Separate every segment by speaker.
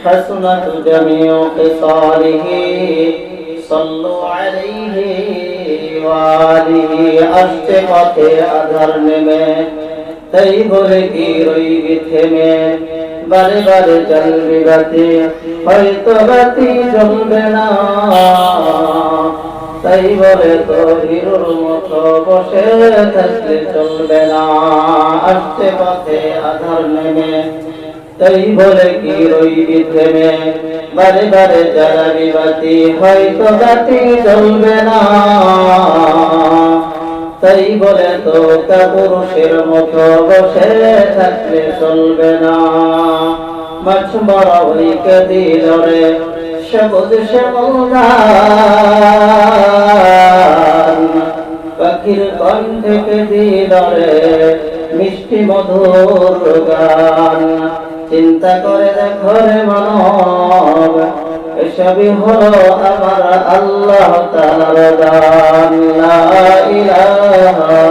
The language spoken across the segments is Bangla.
Speaker 1: حسنت جميع خصاله صلوا عليه وآله আসতে পথে আধার নেমে তাই বলে কি রইবি থেমে বারে বারে জ্বলবে বাতি হয়তো বাতি জ্বলবে না তাই বলে তো হিরোর মতো বসে থাকলে চলবে না আসতে পথে আধার নেমে তাই বলে কি রইবি থেমে বারে বারে জ্বালাবি বাতি হয়তো বাতি জ্বলবে না তাই বলে তো কাপুরুষের মতো বসে থাকলে চলবে না মাছ বড় হইকে দিল রে সবুজ শ্যামল পাখির কণ্ঠে দিল রে মিষ্টি মধুর গান চিন্তা করে দেখো রে মানব এসবই হলো আমার আল্লাহ তাআলার দান লা ইলাহা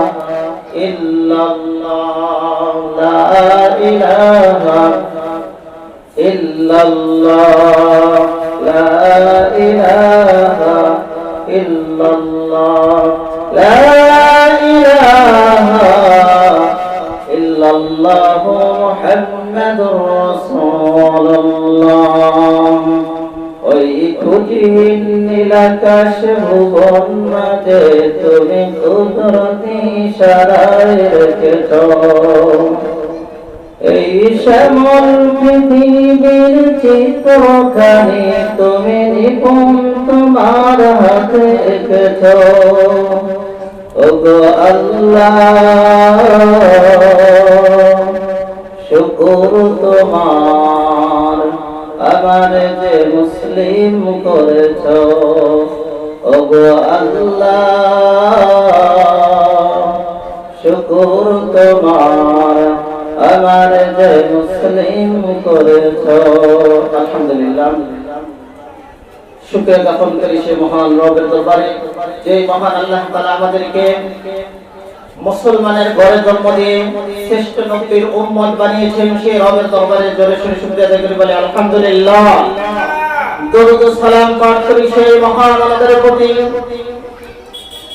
Speaker 1: ইল্লাল্লাহ লা ইলাহা ইল্লাল্লাহ লা ইলাহা ইল্লাল্লাহ লা ইলাহা ইল্লাল্লাহ মুহাম্মাদুর রাসূলুল্লাহ ওই কুটির নীলাকাশ ভুবন মাঝে তুমি কুদরতি ইশারায় রেখেছ এই শ্যামল পৃথিবীর চিত্রখানি তুমি নিপুণ তোমার হাতে এঁকেছ ওগো আল্লাহ শুকর তোমার আমার যে মুসলিম করেছ ওগো আল্লাহ শুকর তোমার আমার যে মুসলিম করেছ আলহামদুলিল্লাহ শুকরিয়া জ্ঞাপন করি সে মহান রবের দরবারে যে মহান আল্লাহ তাআলা আমাদেরকে মুসলমানের ঘরে জন্ম দিয়ে শ্রেষ্ঠ নবীর উম্মত বানিয়েছেন সেই রবের দরবারে জোরে সোরে শুকরিয়া আদায় করি বলে আলহামদুলিল্লাহ দরুদ ও সালাম পাঠ করি সেই মহান আমাদের প্রতি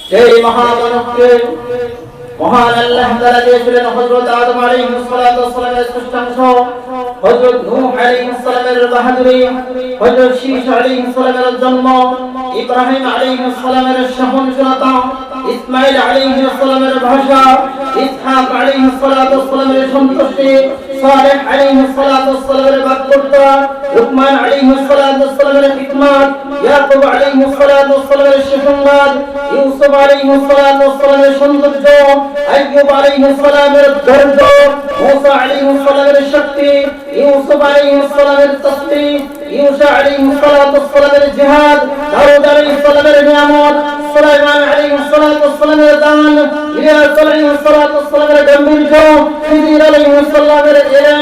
Speaker 1: সেই মহামানবকে মহান আল্লাহ তাআলা দিয়েছিলেন হযরত আদম আলাইহিস সালাতু ওয়াস সালামের শ্রেষ্ঠাংশ হযরত নূহ আলাইহিস সালামের বাহাদুরি হযরত শীশ আলাইহিস সালামের জন্ম ইব্রাহিম আলাইহিস সালামের সহনশীলতা ইসমাঈল আলাইহিস সালামের ভাষা ইসহাক আলাইহিস সালাতু ওয়াস সালামের সন্তুষ্টি সালেহ আলাইহিস সালাতু ওয়াস সালামের বাক্যতা লুকমান আলাইহিস সালাতু ওয়াস সালামের হিকমত ইয়াকুব আলাইহিস সালাতু ওয়াস সালামের সুসংবাদ ইউসুফ আলাইহিস সালাতু ওয়াস সালামের সৌন্দর্য আইয়ুব আলাইহিস সালামের ধৈর্য মুসা আলাইহিস সালামের শক্তি ইউসুফ আলাইহিস সালামের তাসবিহ ইউসা আলাইহিস সালাতু ওয়াস সালামের জিহাদ দাউদ আলাইহিস সালামের নিয়ামত সুলাইমান আলাইহিস সালাতু ওয়াস সালামের দান ইলিয়াস আলাইহিস সালাতু ওয়াস সালামের গাম্ভীর্য খিজির আলাইহিস সালামের ইলম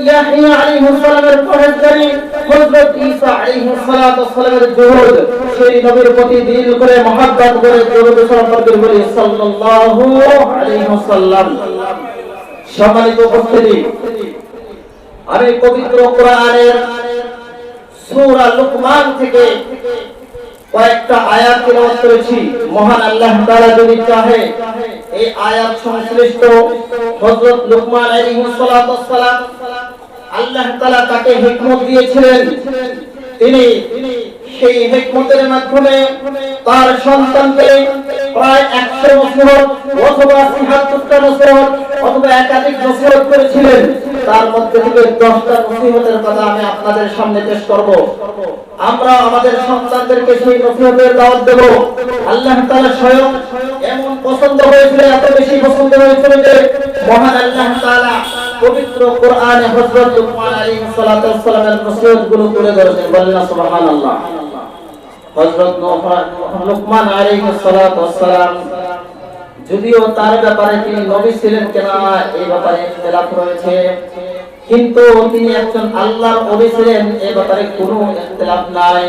Speaker 1: ইয়াহইয়া আলাইহিস সালামের পরহেজগারি হযরত ঈসা আলাইহিস সালাতু ওয়াস সালামের জুহুদ সেই নবীর প্রতি দিল করে মহব্বত করে দরুদ সালাম পড়তে বলি সাল্লাল্লাহু আলাইহি ওয়াসাল্লাম সম্মানিত উপস্থিতি আমি পবিত্র কোরআনের সূরা লুকমান থেকে কয়েকটা আয়াত তেলাওয়াত করেছি মহান আল্লাহ তাআলা যদি চাহে এই আয়াত সংশ্লিষ্ট হযরত লুকমান আলাইহিস সালাতু ওয়াস সালাম আল্লাহ তাআলা তাকে হিকমত দিয়েছিলেন তিনি সেই হিকমতের মাধ্যমে তার সন্তানকে প্রায় 100 বছর অথবা 77টা বছর অথবা একাধিক নসিহত করেছিলেন তার মধ্যে থেকে 10টা নসিহতের কথা আমি আপনাদের সামনে পেশ করব আমরা আমাদের সন্তানদেরকে সেই নসিহতের দাওয়াত দেব আল্লাহ তাআলা স্বয়ং এমন পছন্দ হয়েছিল এত বেশি পছন্দ হয়েছিল যে মহান আল্লাহ তাআলা পবিত্র কোরআনে হযরত লুকমান আলাইহিস সালাতু ওয়াস সালামের নসিহতগুলো তুলে ধরেছেন বলেন সুবহানাল্লাহ হযরত লুকমান আলাইহিস সালাতু ওয়াস সালাম যদিও তার ব্যাপারে তিনি নবী ছিলেন কিনা এই ব্যাপারে ইখতিলাফ রয়েছে কিন্তু তিনি একজন আল্লাহর নবী ছিলেন এই ব্যাপারে কোনো ইখতিলাফ নাই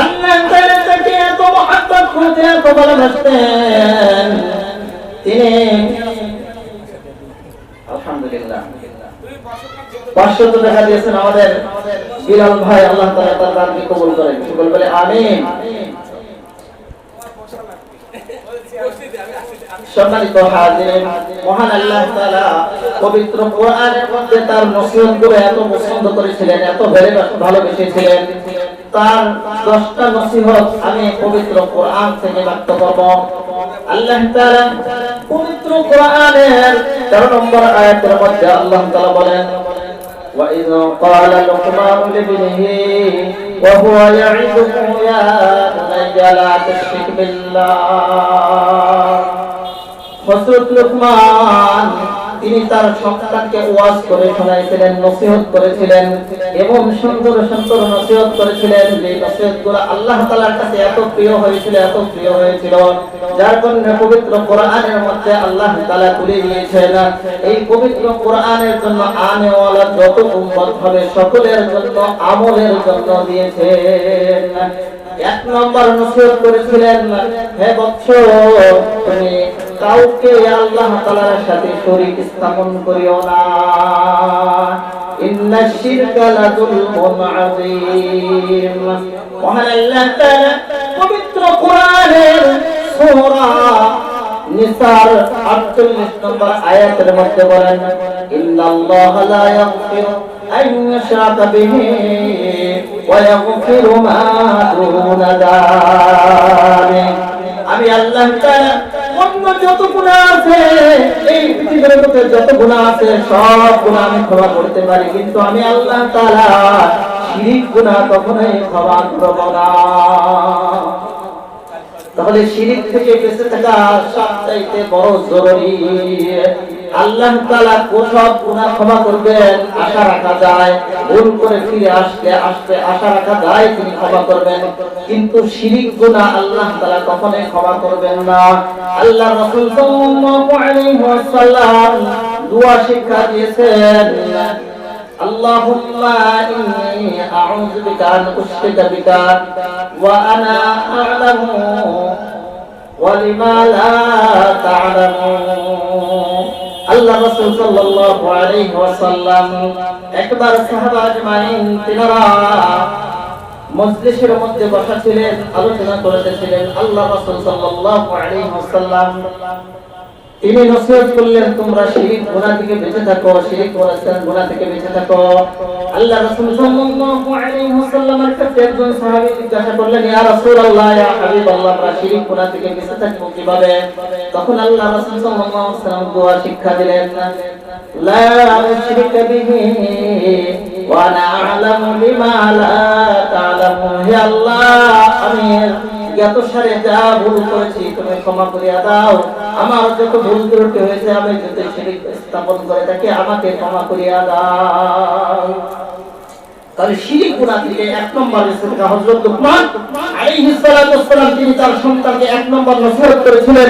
Speaker 1: আল্লাহ তাআলা তাকে এত মহব্বত করতেন এত ভালোবাসতেন তিনি আলহামদুলিল্লাহ 500 টাকা দিয়েছেন আমাদের বিলাল ভাই, আল্লাহ তাআলা তার দানকে কবুল করেন। সকল বলে আমিন। সম্মানিত হাজিরিন, মহান আল্লাহ তাআলা পবিত্র কোরআনের মধ্যে তার নসিহতগুলো এত পছন্দ করেছিলেন, এত ভালোবেসেছিলেন। তার 10টা নসিহত আমি পবিত্র কোরআন থেকে ব্যক্ত করব। আল্লাহ তাআলা পবিত্র কোরআনের 13 নম্বর আয়াতের মধ্যে আল্লাহ তাআলা বলেন, وَإِذْ قَالَ لُقْمَانُ لِابْنِهِ وَهُوَ يَعِظُهُ يَا بُنَيَّ لَا تُشْرِكْ بِاللَّهِ। হযরত লুকমান তিনি তার সন্তানকে ওয়াজ করে শোনাইছিলেন, নসিহত করেছিলেন, এবং সুন্দর সুন্দর নসিহত করেছিলেন, যে নসিহতগুলো আল্লাহ তাআলার কাছে এত প্রিয় হয়েছিল, এত প্রিয় হয়েছিল, যার কারণে পবিত্র কোরআনের মধ্যে আল্লাহ তাআলা তুলে দিয়েছেন এই পবিত্র কোরআনের জন্য আনেওয়ালা যত উম্মত হবে সকলের জন্য আমলের জন্য দিয়েছেন। 1 নম্বর নসিহত করেছিলেন, হে বৎস, তুমি কাউকে আল্লাহ তাআলার সাথে শরীক স্থাপন করিও না। ইন্নাশ শিরকা লাযুলমুন আযীম। মহান আল্লাহ তাআলা পবিত্র কোরআনের সূরা নিসার 48 নম্বর আয়াতের মধ্যে বলেন, ইন্নাল্লাহা লা ইয়াগফিরু আন ইউশরাকা বিহি ওয়া ইয়াগফিরু মা দুনা যালিক। আমি আল্লাহ তাআলা অন্য যত গুনাহ আছে, এই পৃথিবীর মধ্যে যত গুনাহ আছে সব গুনাহ আমি ক্ষমা করতে পারি, কিন্তু আমি আল্লাহ তাআলা শিরক গুনাহ কখনোই ক্ষমা করব না। তাহলে শিরক থেকে বেঁচে থাকা সবচাইতে বড় জরুরি। আল্লাহ তাআলা সব গুনাহ ক্ষমা করবেন আশা রাখা যায়, ভুল করে ফিরে আসলে আশা রাখা যায় তিনি ক্ষমা করবেন, কিন্তু শিরক গুনাহ আল্লাহ তাআলা কখনোই ক্ষমা করবেন না। আল্লাহ রাসূল সাল্লাল্লাহু আলাইহি ওয়াসাল্লাম দোয়া শিক্ষা দিয়েছেন, আল্লাহুম্মা ইন্নী আউযু বিকা আন উশরিকা বিকা ওয়া আনা আ'লামু ওয়া লিমা লা তা'লামুন। আল্লাহ রাসূল সাল্লাল্লাহু আলাইহি ওয়াসাল্লাম একবার সাহাবা আজমাইন তিনারা মজলিসের মধ্যে বসা ছিলেন, আলোচনা করতেছিলেন। আল্লাহ রাসূল সাল্লাল্লাহু আলাইহি ওয়াসাল্লাম তিনি নসিহত করলেন, তোমরা শিরক গুনাহ থেকে বেঁচে থাকো, শিরক গুনাহ থেকে বেঁচে থাকো। আল্লাহ রাসূল সাল্লাল্লাহু আলাইহি ওয়াসাল্লামের কাছে একজন সাহাবী জিজ্ঞাসা করলেন, ইয়া রাসূলুল্লাহ, ইয়া হাবিবাল্লাহ, আমরা শিরক গুনাহ থেকে বেঁচে থাকবো কিভাবে? তখন আল্লাহ রাসূল সাল্লাল্লাহু আলাইহি ওয়াসাল্লাম দোয়া শিক্ষা দিলেন, লা উশরিকা বিহি ওয়া আনা আ'লামু বিমা লা তা'লামুন। হে আল্লাহ, আমি জ্ঞাত সারে যা ভুল করেছি তুমি ক্ষমা করিয়া দাও, আমার যত ভুল ত্রুটি হয়েছে, আমি যদি শিরক স্থাপন করে থাকি আমাকে ক্ষমা করিয়া দাও। তাহলে শিরক গুনাহ থেকে 1 নম্বর নসিহত হযরত লুকমান আলাইহিস সালাতু ওয়াস সালাম তিনি তার সন্তানকে 1 নম্বর নসিহত করেছিলেন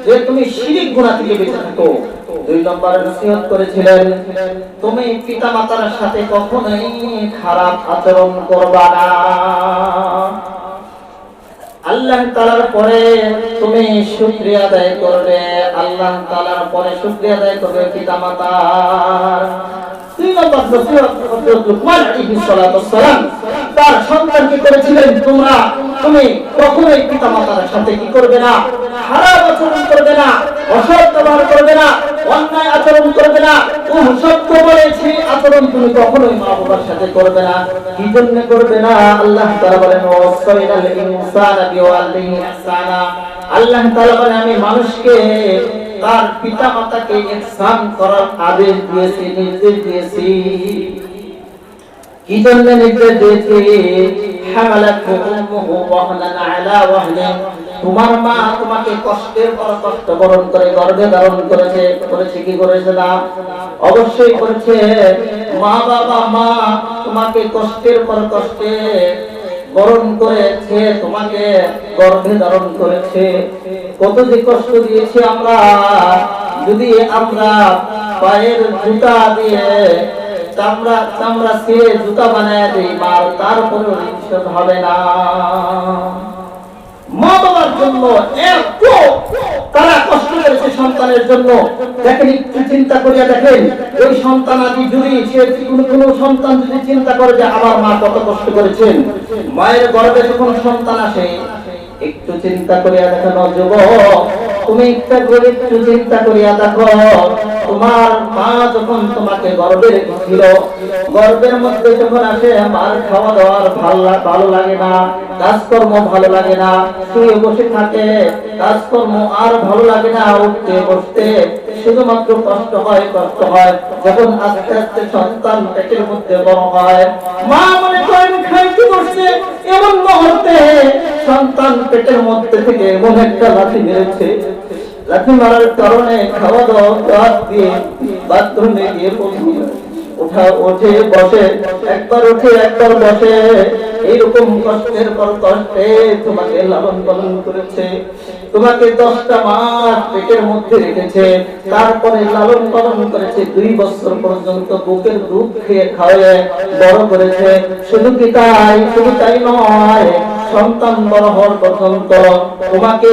Speaker 1: যে তুমি শিরক গুনাহ থেকে বেঁচে থাকো। 2 নম্বর নসিহত করেছিলেন, তুমি পিতামাতার সাথে কখনোই খারাপ আচরণ করবা না। আল্লাহ তাআলার পরে তুমি শুকরিয়া আদায় করবে, আল্লাহ তাআলার পরে শুকরিয়া আদায় করবে পিতামাতার। 3 নম্বর নসিহত হযরত লুকমান আলাইহিস সালাতু ওয়াস সালাম তার সন্তানকে করেছিলেন, তুমি কখনোই পিতামাতার সাথে কি করবে না? খারাপ আচরণ করবে না, অসৎ ব্যবহার করবে না, অন্যায় আচরণ করবে না, সত্য বলেছি আচরণ তুমি কখনোই মা বাবার সাথে করবে না। কি জন্য করবে না? আল্লাহ তাআলা বলেন, ওয়াসাইনাল ইনসানা বিওয়ালিহি ইহসানা। আল্লাহ তাআলা বলেন, আমি মানুষকে তার পিতামাতাকে ইহসান করার আদেশ দিয়েছি, নির্দেশ দিয়েছি। কি জন্য নির্দেশ দিয়েছি? হামালাতহু উম্মুহু ওয়াহনান আলা ওয়াহনিন। তোমার মা তোমাকে কষ্টের পর কষ্ট বরণ করে গর্ভে ধারণ করেছে কি করেছে না? অবশ্যই করেছে। মা তোমাকে কষ্টের পর কষ্টে বরণ করেছে, তোমাকে গর্ভে ধারণ করেছে। কত যে কষ্ট দিয়েছি আমরা, যদি আমরা পায়ের জুতা দিয়ে চামড়া ছিঁড়ে জুতা বানায় দিই, মার তারপরেও রিংসত হবে না। মা বাবার জন্য এত তারা কষ্ট করেছে সন্তানের জন্য। দেখেন, একটু চিন্তা করিয়া দেখেন, ওই সন্তান আদি যদি সে কোনো সন্তান যদি চিন্তা করে যে আমার মা কত কষ্ট করেছেন, মায়ের গর্ভে যখন সন্তান আসে, একটু চিন্তা করিয়া দেখেন যুবক, তুমি একটু চিন্তা করিয়া দেখো, তোমার মা যখন তোমাকে গর্ভে রেখেছিল, গর্ভের মধ্যে যখন আসে, মার খাওয়া দাওয়ার ভালো লাগে না, কাজকর্ম ভালো লাগে না, শুয়ে বসে থাকে, কাজকর্ম আর ভালো লাগে না, উঠতে বসতে শুধুমাত্র কষ্ট হয়। যখন আস্তে আস্তে সন্তান পেটের মধ্যে বড় হয়, মা মনে করেন খাইতে বসছে, এমন মুহূর্তে সন্তান পেটের মধ্যে থেকে এমন একটা লাথি মেরেছে, লাথি মারার কারণে খাওয়া দাওয়া বাদ দিয়ে বাথরুমে গিয়ে উঠে বসে, একবার উঠে একবার বসে, এইরকম কষ্টের পর কষ্টে তোমাকে লালন পালন করেছে, তোমাকে 10টা মাস পেটের মধ্যে রেখেছে, তারপরে লালন পালন করেছে, 2 বছর পর্যন্ত বুকের দুধ খেয়ে খাওয়ায় বড় করেছে। শুধু তাই নয়, সন্তান বড় হওয়ার পর্যন্ত তোমাকে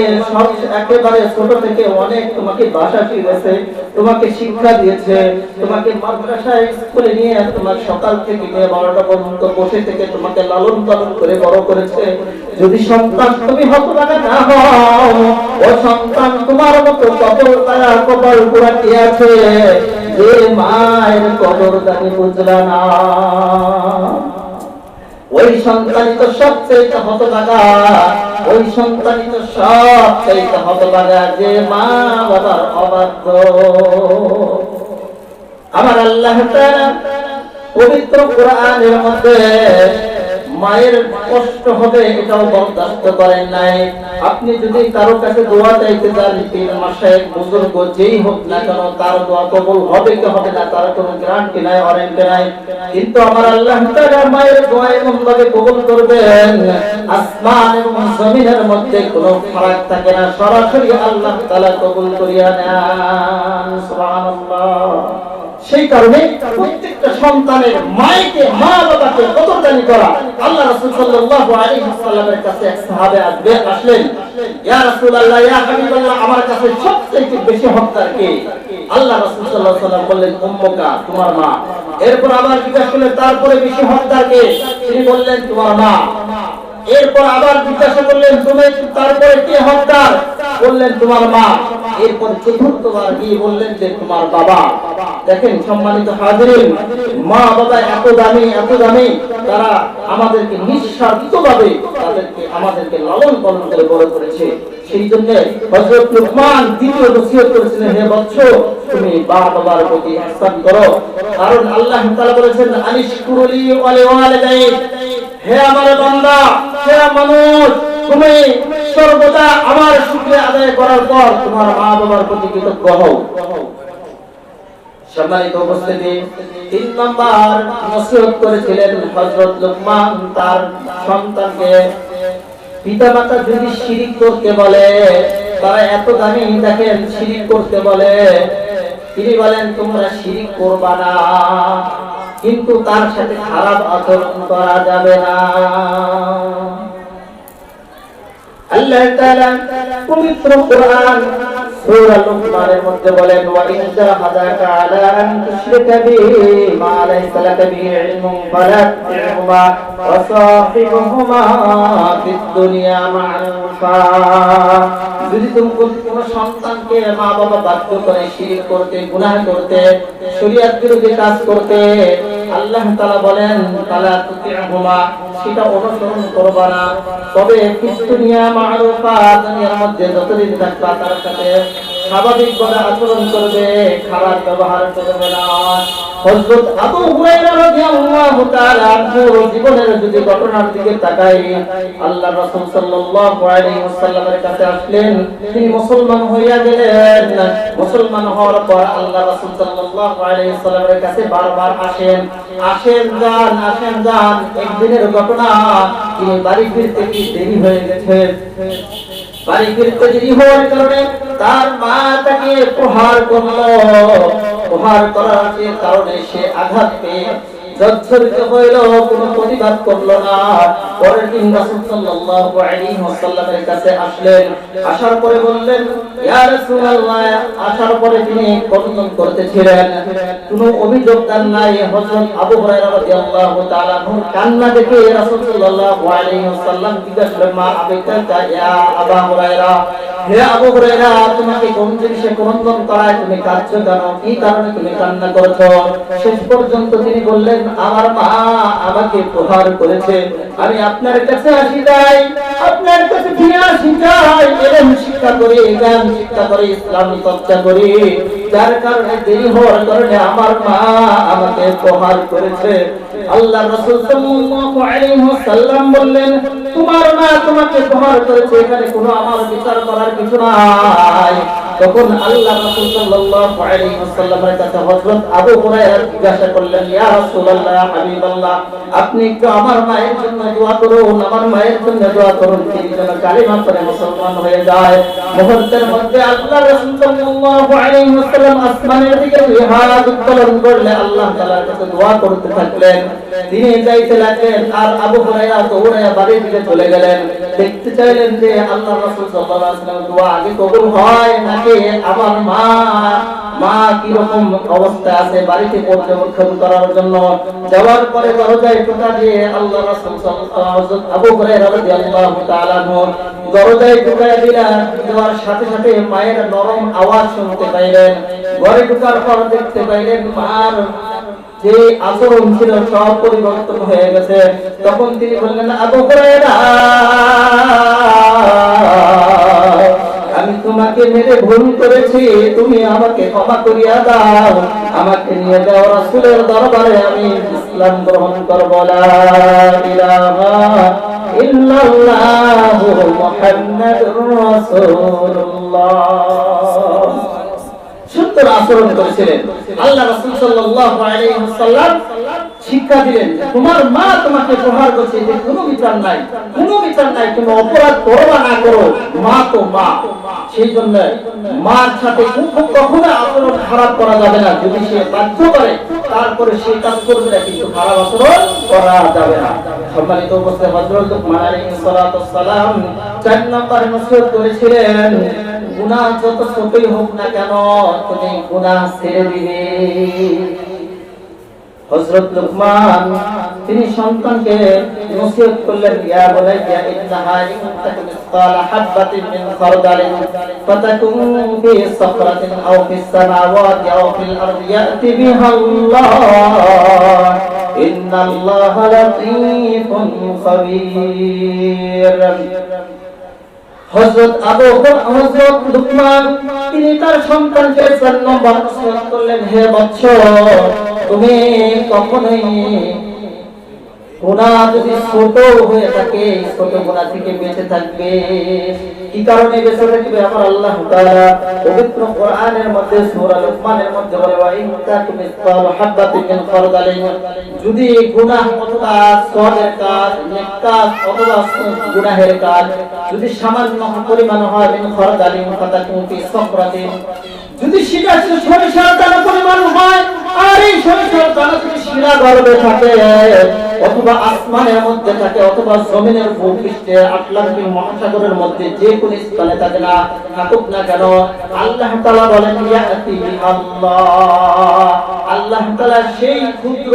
Speaker 1: একেবারে ছোট থেকে অনেক তোমাকে ভাষা শিখিয়েছে, তোমাকে শিক্ষা দিয়েছে, তোমাকে মাদ্রাসায় স্কুলে নিয়ে তোমার সকাল থেকে নিয়ে 12টা পর্যন্ত বসে থেকে তোমাকে লালন পালন করে বড় করেছে। যদি সন্তান তুমি হতভাগা না হও, ও সন্তান তোমার মতো কপাল পুরা কি আছে যে মায়ের কদর দানি বুঝলা না, ওই সন্তানই তো সবচেয়ে হতভাগা, ওই সন্তানই তো সবচেয়ে হতভাগা যে মা বাবার অবাধ্য। আমার আল্লাহ তাআলা পবিত্র কোরআনের মধ্যে মায়ের কষ্ট হবে এটাও বরদাস্ত করেন নাই। আপনি যদি কারো কাছে দোয়া চাইতে যান, পীর মাশায়েখ বুজুর্গ যেই হোক না কেন, তার দোয়া কবুল হবে কি হবে না তার কোনো গ্যারান্টি নাই, ওয়ারেন্টি নাই। কিন্তু আমার আল্লাহ তাআলা মায়ের দোয়া এমন ভাবে কবুল করবেন, আসমান এবং জমিনের মধ্যে কোনো ফারাক থাকে না, সরাসরি আল্লাহ তাআলা কবুল করিয়া নেন। সুবহানাল্লাহ। সেই কারণে প্রত্যেকটা সন্তানের মাকে, মা বাবাকে কদরদানি করা। আল্লাহ রাসূল সাল্লাল্লাহু আলাইহি ওয়াসাল্লামের কাছে এক সাহাবে আসলেন, ইয়া রাসূলুল্লাহ, ইয়া হাবিবাল্লাহ, আমার কাছে সবচেয়ে বেশি হকদার কে? আল্লাহ রাসূল সাল্লাল্লাহু আলাইহি ওয়াসাল্লাম বললেন, উম্মুকা, তোমার মা। এরপর আবার জিজ্ঞাসা করলেন, তারপরে বেশি হকদার কে? তিনি বললেন, তোমার মা। এরপর আবার জিজ্ঞাসা করলেন, তুমি তারপরে কে হকদার? বললেন, তোমার মা। এরপর চতুর্থবার গিয়ে বললেন যে তোমার বাবা। দেখেন সম্মানিত হাজিরিন, মা বাবা এত দামি, তারা আমাদেরকে নিঃস্বার্থভাবে আমাদেরকে লালন পালন করে বড় করেছে। সেই জন্য হযরত লুকমান দ্বিতীয় ওসিয়ত করেছিলেন, হে বৎস, তুমি বাবার প্রতি ইহসান করো, কারণ আল্লাহ তাআলা বলেছেন, আনিশকুরুলি ওয়া লিওয়ালিদাইক, হে আমার বান্দা, হে মানুষ, তুমি সর্বদা আমার শুকরিয়া আদায় করার পর তোমার মা বাবার প্রতি কৃতজ্ঞ হও। সম্মানিত উপস্থিতি, 3 নাম্বার নসিহত করেছিলেন হযরত লুকমান তার সন্তানকে। পিতামাতা যদি শিরিক করতে বলে, তারা এত দামি, দেখেন শিরিক করতে বলে, তিনি বলেন তোমরা শিরিক করবা না, কিন্তু তার সাথে খারাপ আচরণ করা যাবে না। আল্লাহ তাআলা পবিত্র কোরআন সূরা লুকমানের মধ্যে বলেন, ওয়া ইন জাহাদাকা আলা আন তুশরিকা বিহি মা লাইসা লাকা বিহি ইলমুন ফালা তুতি'হুমা ওয়া সাহিবহুমা ফিদ দুনিয়া মা'রুফা। যদি তুমি কোন সন্তানকে মা বাবা বাধ্য করে শিরক করতে, গুনাহ করতে, শরীয়ত বিরোধী কাজ করতে, আল্লাহ তাআলা বলেন ফালা তুতি'হুমা, সেটা অনুসরণ করবা না, তবে ফিদ দুনিয়া মা'রুফা, দুনিয়ার মধ্যে যতদিন থাকবা তার সাথে স্বাভাবিকভাবে আচরণ করবে, খারাপ ব্যবহার করবে না। হযরত আবু হুরায়রা রাদিয়াল্লাহু তাআলা আনহুর জীবনের যদি ঘটনার দিকে তাকাই, আল্লাহ রাসূল সাল্লাল্লাহু আলাইহি ওয়াসাল্লামের কাছে আসলেন, তিনি মুসলমান হইয়া গেলেন। মুসলমান হওয়ার পর আল্লাহ রাসূল সাল্লাল্লাহু আলাইহি ওয়াসাল্লামের কাছে বারবার আসেন যান। একদিনের ঘটনা, তিনি বাড়ি ফিরতে দেরি হয়ে গেছে। বাড়ি ফিরতে দেরি হওয়ার কারণে তার মা তাকে প্রহার করলো। প্রহার করার কারণে সে আঘাত পেয়ে জর্জরিত হইল, কোনো প্রতিবাদ করলো না। পরের দিন রাসূল সাল্লাল্লাহু আলাইহি ওয়াসাল্লামের কাছে আসলেন, আসার পরে বললেন, ইয়া রাসূলুল্লাহ, আসার পরে তিনি খণ্ডন করতেছিলেন, কোনো অভিযোগ তার নাই। হযরত আবু হুরায়রা রাদিয়াল্লাহু তাআলা আনহু কান্না দেখে রাসূল সাল্লাল্লাহু আলাইহি ওয়াসাল্লাম জিজ্ঞাসা করলেন, মা আবিকা ইয়া আবু হুরায়রা, হে আবু হুরায়রা, তোমাকে কোন জিনিসে খণ্ডন করায় তুমি কাঁদছো কেন? কি কারণে তুমি কান্না করছো? শেষ পর্যন্ত তিনি বললেন, আমার মা আমাকে প্রহার করেছে, আমি আপনার কাছে আসি যাই, আপনার কাছে ফিরে আসি যাই, ইলম শিক্ষা করি, জ্ঞান শিক্ষা করি, ইসলাম চর্চা করি, যার কারণে দেরি হওয়ার কারণে আমার মা আমাকে প্রহার করেছে। আল্লাহ রাসূল সাল্লাল্লাহু আলাইহি ওয়াসাল্লাম বললেন, তোমার মা তোমাকে প্রহার করেছে, এখানে কোনো আমার বিচার করার কিছু নাই। তখন আল্লাহ রাসূল সাল্লাল্লাহু আলাইহি ওয়াসাল্লামের কাছে হযরত আবু হুরায়রা জিজ্ঞাসা করলেন, ইয়া রাসূলুল্লাহ, হাবিবাল্লাহ, আপনি একটু আমার মায়ের জন্য দোয়া করুন, আমার মায়ের জন্য দোয়া করুন, তিনি যেন কালিমা পড়ে মুসলমান হয়ে যায়। মুহূর্তের মধ্যে আল্লাহ রাসূল সাল্লাল্লাহু আলাইহি ওয়াসাল্লাম আসমানের দিকে দুই হাত উত্তোলন করলে আল্লাহ তাআলার কাছে দোয়া করতে থাকলেন। তিনি যাইতে লাগলেন আর আবু হুরায়রা দৌড়ে বাড়ির দিকে চলে গেলেন। দেখতে চাইলেন যে আল্লাহ রাসূল সাল্লাল্লাহু আলাইহি ওয়াসাল্লামের দোয়া আগে কবুল হয় নাকি আমার মা কি রকম অবস্থায় আছে বাড়িতে পর্যবেক্ষণ করার জন্য। যাওয়ার পরে দরজায় টোকা দিয়ে আল্লাহ রাসূল সাল্লাল্লাহু আলাইহি ওয়াসাল্লাম আবু হুরায়রা রাদিয়াল্লাহু তাআলা আনহু দরজায় টোকা দিলেন। দেওয়ার সাথে সাথে মায়ের নরম আওয়াজ শুনতে পাইলেন। ঘরে ঢোকার পর দেখতে পাইলেন মার যে আচরণ ছিল সব পরিবর্তন হয়ে গেছে। তখন তিনি বললেন, আবু হুরায়রা, আমি তোমাকে মেরে ভুল করেছি, তুমি আমাকে ক্ষমা করিয়া দাও, আমাকে নিয়ে যাও রাসূলের দরবারে, আমি ইসলাম গ্রহণ করব। লা ইলাহা ইল্লাল্লাহু মুহাম্মাদুর রাসূলুল্লাহ। সুন্দর আচরণ করেছিলেন। আল্লাহ রাসূল সাল্লাল্লাহু আলাইহি ওয়াসাল্লাম শিক্ষা দিলেন, তোমার মা তোমাকে প্রহার করছে, যে কোনো বিচার নাই, কোনো বিচার নাই, কোনো অপরাধ করো বা না করো, মা তো মা। সেই জন্য মার সাথে কখনো আচরণ খারাপ করা যাবে না। যদি সে বাধ্য করে তারপরে সে কাজ করবে না, কিন্তু খারাপ আচরণ করা যাবে না। সম্মানিত উপস্থিতি, হযরত লুকমান আলাইহিস সালাতু ওয়াস সালাম 4 নম্বর নসিহত করেছিলেন, গুনাহ যত ছোটই হোক না কেন তুমি গুনাহ ছেড়ে দিবে। হযরত লুকমান তিনি সন্তানকে নসিহত করলেন, ইয়া বুনাইয়া ইন্নাহা ইন তাকুন মিসকালা হাববাতিন মিন খারদালিন ফাতাকুন ফি সাখরাতিন আও ফিস সামাওয়াতি আও ফিল আরদি ইয়াতি বিহাল্লাহ ইন্নাল্লাহা লাতীফুন খাবীর। হযরত লুকমান তিনি তার সন্তানকে 4 নম্বর নসিহত করলেন, হে বৎস, তুমি কখনোই গুনাহ যদি ছোট হয়ে থাকে ছোট গুনাহ থেকে বেঁচে থাকবে। কি কারণে বেঁচে থাকবে? আমার আল্লাহ তাআলা পবিত্র কোরআনের মধ্যে সূরা লুকমানের মধ্যে বলে, ওয়া ইন তাকুম মিসকালু হাববাতিন মিন খারদালিন, যদি গুনাহ অথবা সওয়াবের কাজ, নেক কাজ অথবা গুনাহের কাজ যদি সামান্য পরিমাণ হয়, মিন খারদালিন ফাতাকুন ফি সাখরাতিন, যদি সেটা সরিষার দানা পরিমাণ হয়, আর এই সরিষার দানা যদি শিরা গর্ভে থাকে অথবা আসমানের মধ্যে থাকে অথবা জমিনের ভূপৃষ্ঠে আটলান্টিক মহাসাগরের মধ্যে যে কোন স্থানে থাকে না থাকুক না কেন, আল্লাহ তাআলা বলেন, ইয়াতি আল্লাহ, আল্লাহ তাআলা সেই ক্ষুদ্র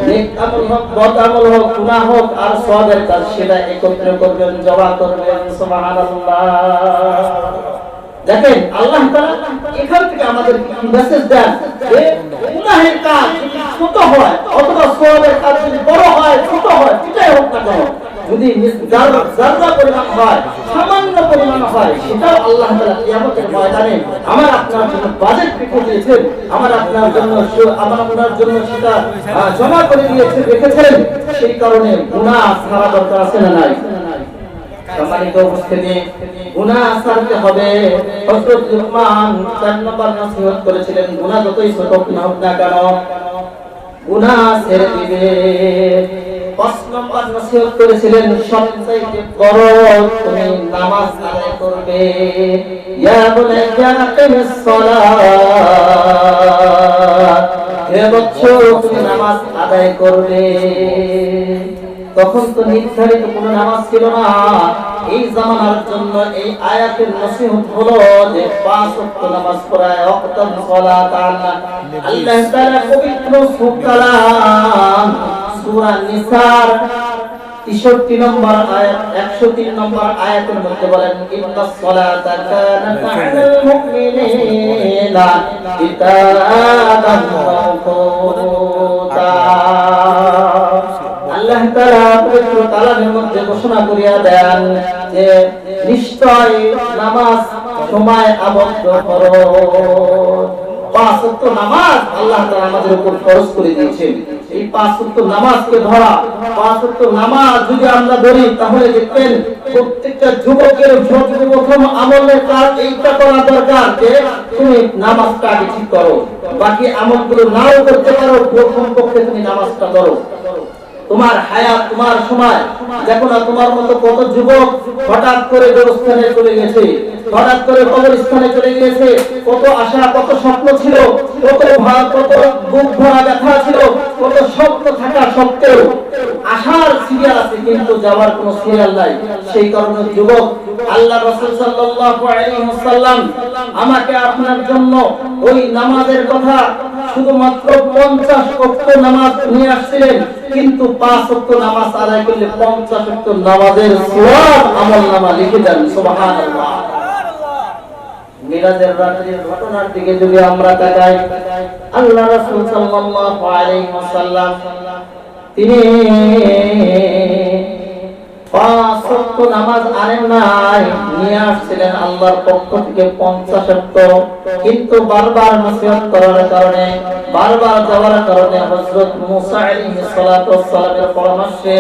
Speaker 1: নেক আমল হোক, বদ আমল হোক, গুনাহ হোক আর সওয়াবের কাজ সেটা একত্র করবেন, জমা করবেন। সুবহানাল্লাহ। দেখেন আল্লাহ তাআলা এখান থেকে আমাদের মেসেজ দেন যে গুনাহের কাজ যদি ছোট হয় অথবা সওয়াবের কাজ যদি বড় হয়, ছোট হয়, যেটাই হোক না কেন, যদি যারা পরিমাণ হয়, সামান্য পরিমাণ হয়, সেটাও আল্লাহ তাআলা কিয়ামতের ময়দানে আমার আপনার জন্য বাজেট রেখে দিয়েছেন, আমার আপনার জন্য সেটা জমা করে দিয়েছেন, রেখেছেন। সেই কারণে গুনাহ ছাড়া দরকার আছে না নাই? সম্মানিত উপস্থিতি, গুনাহ ছাড়তে হবে। হযরত লুকমান 4 নম্বর নসিহত করেছিলেন, গুনাহ যতই ছোট হোক না কেন গুনাহ ছেড়ে দিবে। 5 নম্বর নসিহত করেছিলেন, সবচেয়ে বড় তুমি নামাজ আদায় করবে। ইয়া বুনাইয়া আকিমিস সালাত হে বৎস তুমি নামাজ আদায় করবে। তখন তো নির্ধারিত কোনো নামাজ ছিল না। এই জামানার জন্য এই আয়াতের নসিহত হলো যে 5 ওয়াক্ত নামাজ পড়ায় ওয়াক্তান সালাতান। আল্লাহ তাআলা পবিত্র কালাম সূরা নিসার 63 নম্বর আয়াত 103 নম্বর আয়াতের মধ্যে বলেন ইন্নাস সালাতা কানাত আলাল মুমিনিনা কিতাবান মাওকুতা। আল্লাহ তাআলা পবিত্র কালামের মধ্যে ঘোষণা করিয়া দেন যে নিশ্চয় নামাজ সময় আবদ্ধ ফরজ। 5 ওয়াক্ত নামাজ আল্লাহ তাআলা আমাদের উপর ফরজ করে দিয়েছেন। এই 5 ওয়াক্ত নামাজকে ধরা, 5 ওয়াক্ত নামাজ যদি আমরা ধরি তাহলে দেখবেন প্রত্যেকটা যুবকের সর্বপ্রথম আমলের কাজ এইটা করা দরকার যে তুমি নামাজটা আগে ঠিক করো। বাকি আমলগুলো নাও করতে পারো, প্রথম পক্ষে তুমি নামাজটা করো। তোমার হায়াত, তোমার সময় দেখো না, তোমার মতো কত যুবক হঠাৎ করে গোরস্থানে চলে গেছে, হঠাৎ করে কবরস্থানে চলে গিয়েছে। কত আশা, কত স্বপ্ন ছিল, কত বুক ভরা ব্যথা ছিল, কত স্বপ্ন থাকা সত্ত্বেও আশার সিরিয়াল আছে কিন্তু যাওয়ার কোনো সিরিয়াল নাই। সেই কারণে যুবক, আল্লাহ রাসূল সাল্লাল্লাহু আলাইহি ওয়াসাল্লাম আমাকে আপনার জন্য ওই নামাজের কথা শুধুমাত্র 50 ওয়াক্ত নামাজ নিয়ে আসছিলেন, কিন্তু 5 ওয়াক্ত নামাজ আদায় করলে 50 ওয়াক্ত নামাজের সওয়াব আমলনামা লিখে দেন। সুবহানাল্লাহ। মিরাজের রাতের ঘটনার দিকে যদি আমরা তাকাই, আল্লাহ রাসূল সাল্লাল্লাহু আলাইহি ওয়াসাল্লাম তিনি 5 ওয়াক্ত নামাজ আনেন নাই, নিয়ে আসছিলেন আল্লাহর পক্ষ থেকে 50 ওয়াক্ত। কিন্তু বারবার নসিহত করার কারণে, বারবার যাওয়ার কারণে, হযরত মুসা আলাইহিস সালাতু ওয়াস সালামের পরামর্শে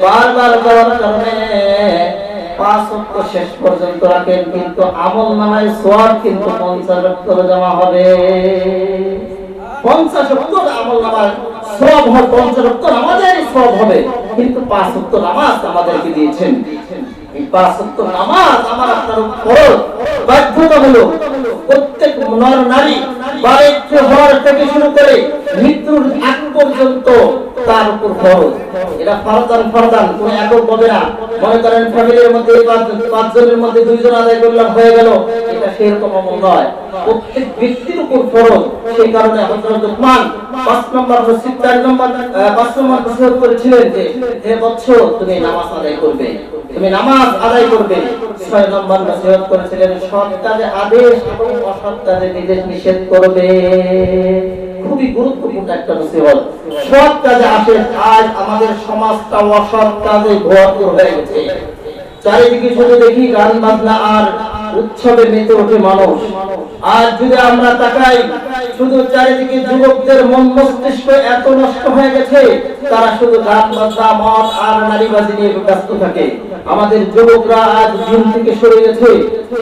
Speaker 1: বারবার যাওয়ার কারণে 5 ওয়াক্ত শেষ পর্যন্ত রাখেন, কিন্তু আমলনামায় সওয়াব কিন্তু 50 ওয়াক্ত জমা হবে। 50 ওয়াক্ত আমলনামায় সওয়াব হবে, 50 ওয়াক্ত নামাজেরই সওয়াব হবে, কিন্তু 5 ওয়াক্ত নামাজ আমাদেরকে দিয়েছেন। এই 5 ওয়াক্ত নামাজ আমার আপনার ফরজ, বাধ্যতা হলো প্রত্যেক নর নারী বাড়িতে হওয়ার থেকে শুরু করে মৃত্যুর আগ পর্যন্ত তার উপর ফরজ। এটা ফরজান কোন একক হবে না। মনে করেন ফ্যামিলির মধ্যে 5 জনের মধ্যে 2 জন আদায় করলাম হয়ে গেল, এটা সেরকম আমল নয়, প্রত্যেক ব্যক্তির উপর ফরজ। সেই কারণে হযরত লুকমান 5 নম্বর নসিহত করেছিলেন যে হে বৎস তুমি নামাজ আদায় করবে, তুমি নামাজ আদায় করবে। 6 নম্বর নসিহত করেছিলেন সৎ কাজে আদেশ এবং অসৎ কাজে নিষেধ করবে। খুবই গুরুত্বপূর্ণ একটা নসিহত। সৎ কাজে আসে, আজ আমাদের সমাজটা অসৎ কাজে ভরপুর হয়ে গেছে। চারিদিকে শুধু দেখি গান বাজনা আর উৎসবে মেতে ওঠে মানুষ। আর যদি আমরা তাকাই, শুধু চারিদিকে যুবকদের মন মস্তিষ্ক এত নষ্ট হয়ে গেছে, তারা শুধু গান বাজনা, মদ আর নারীবাজি নিয়ে ব্যস্ত থাকে। আমাদের যুবকরা আজ দিন থেকে সরে গেছে।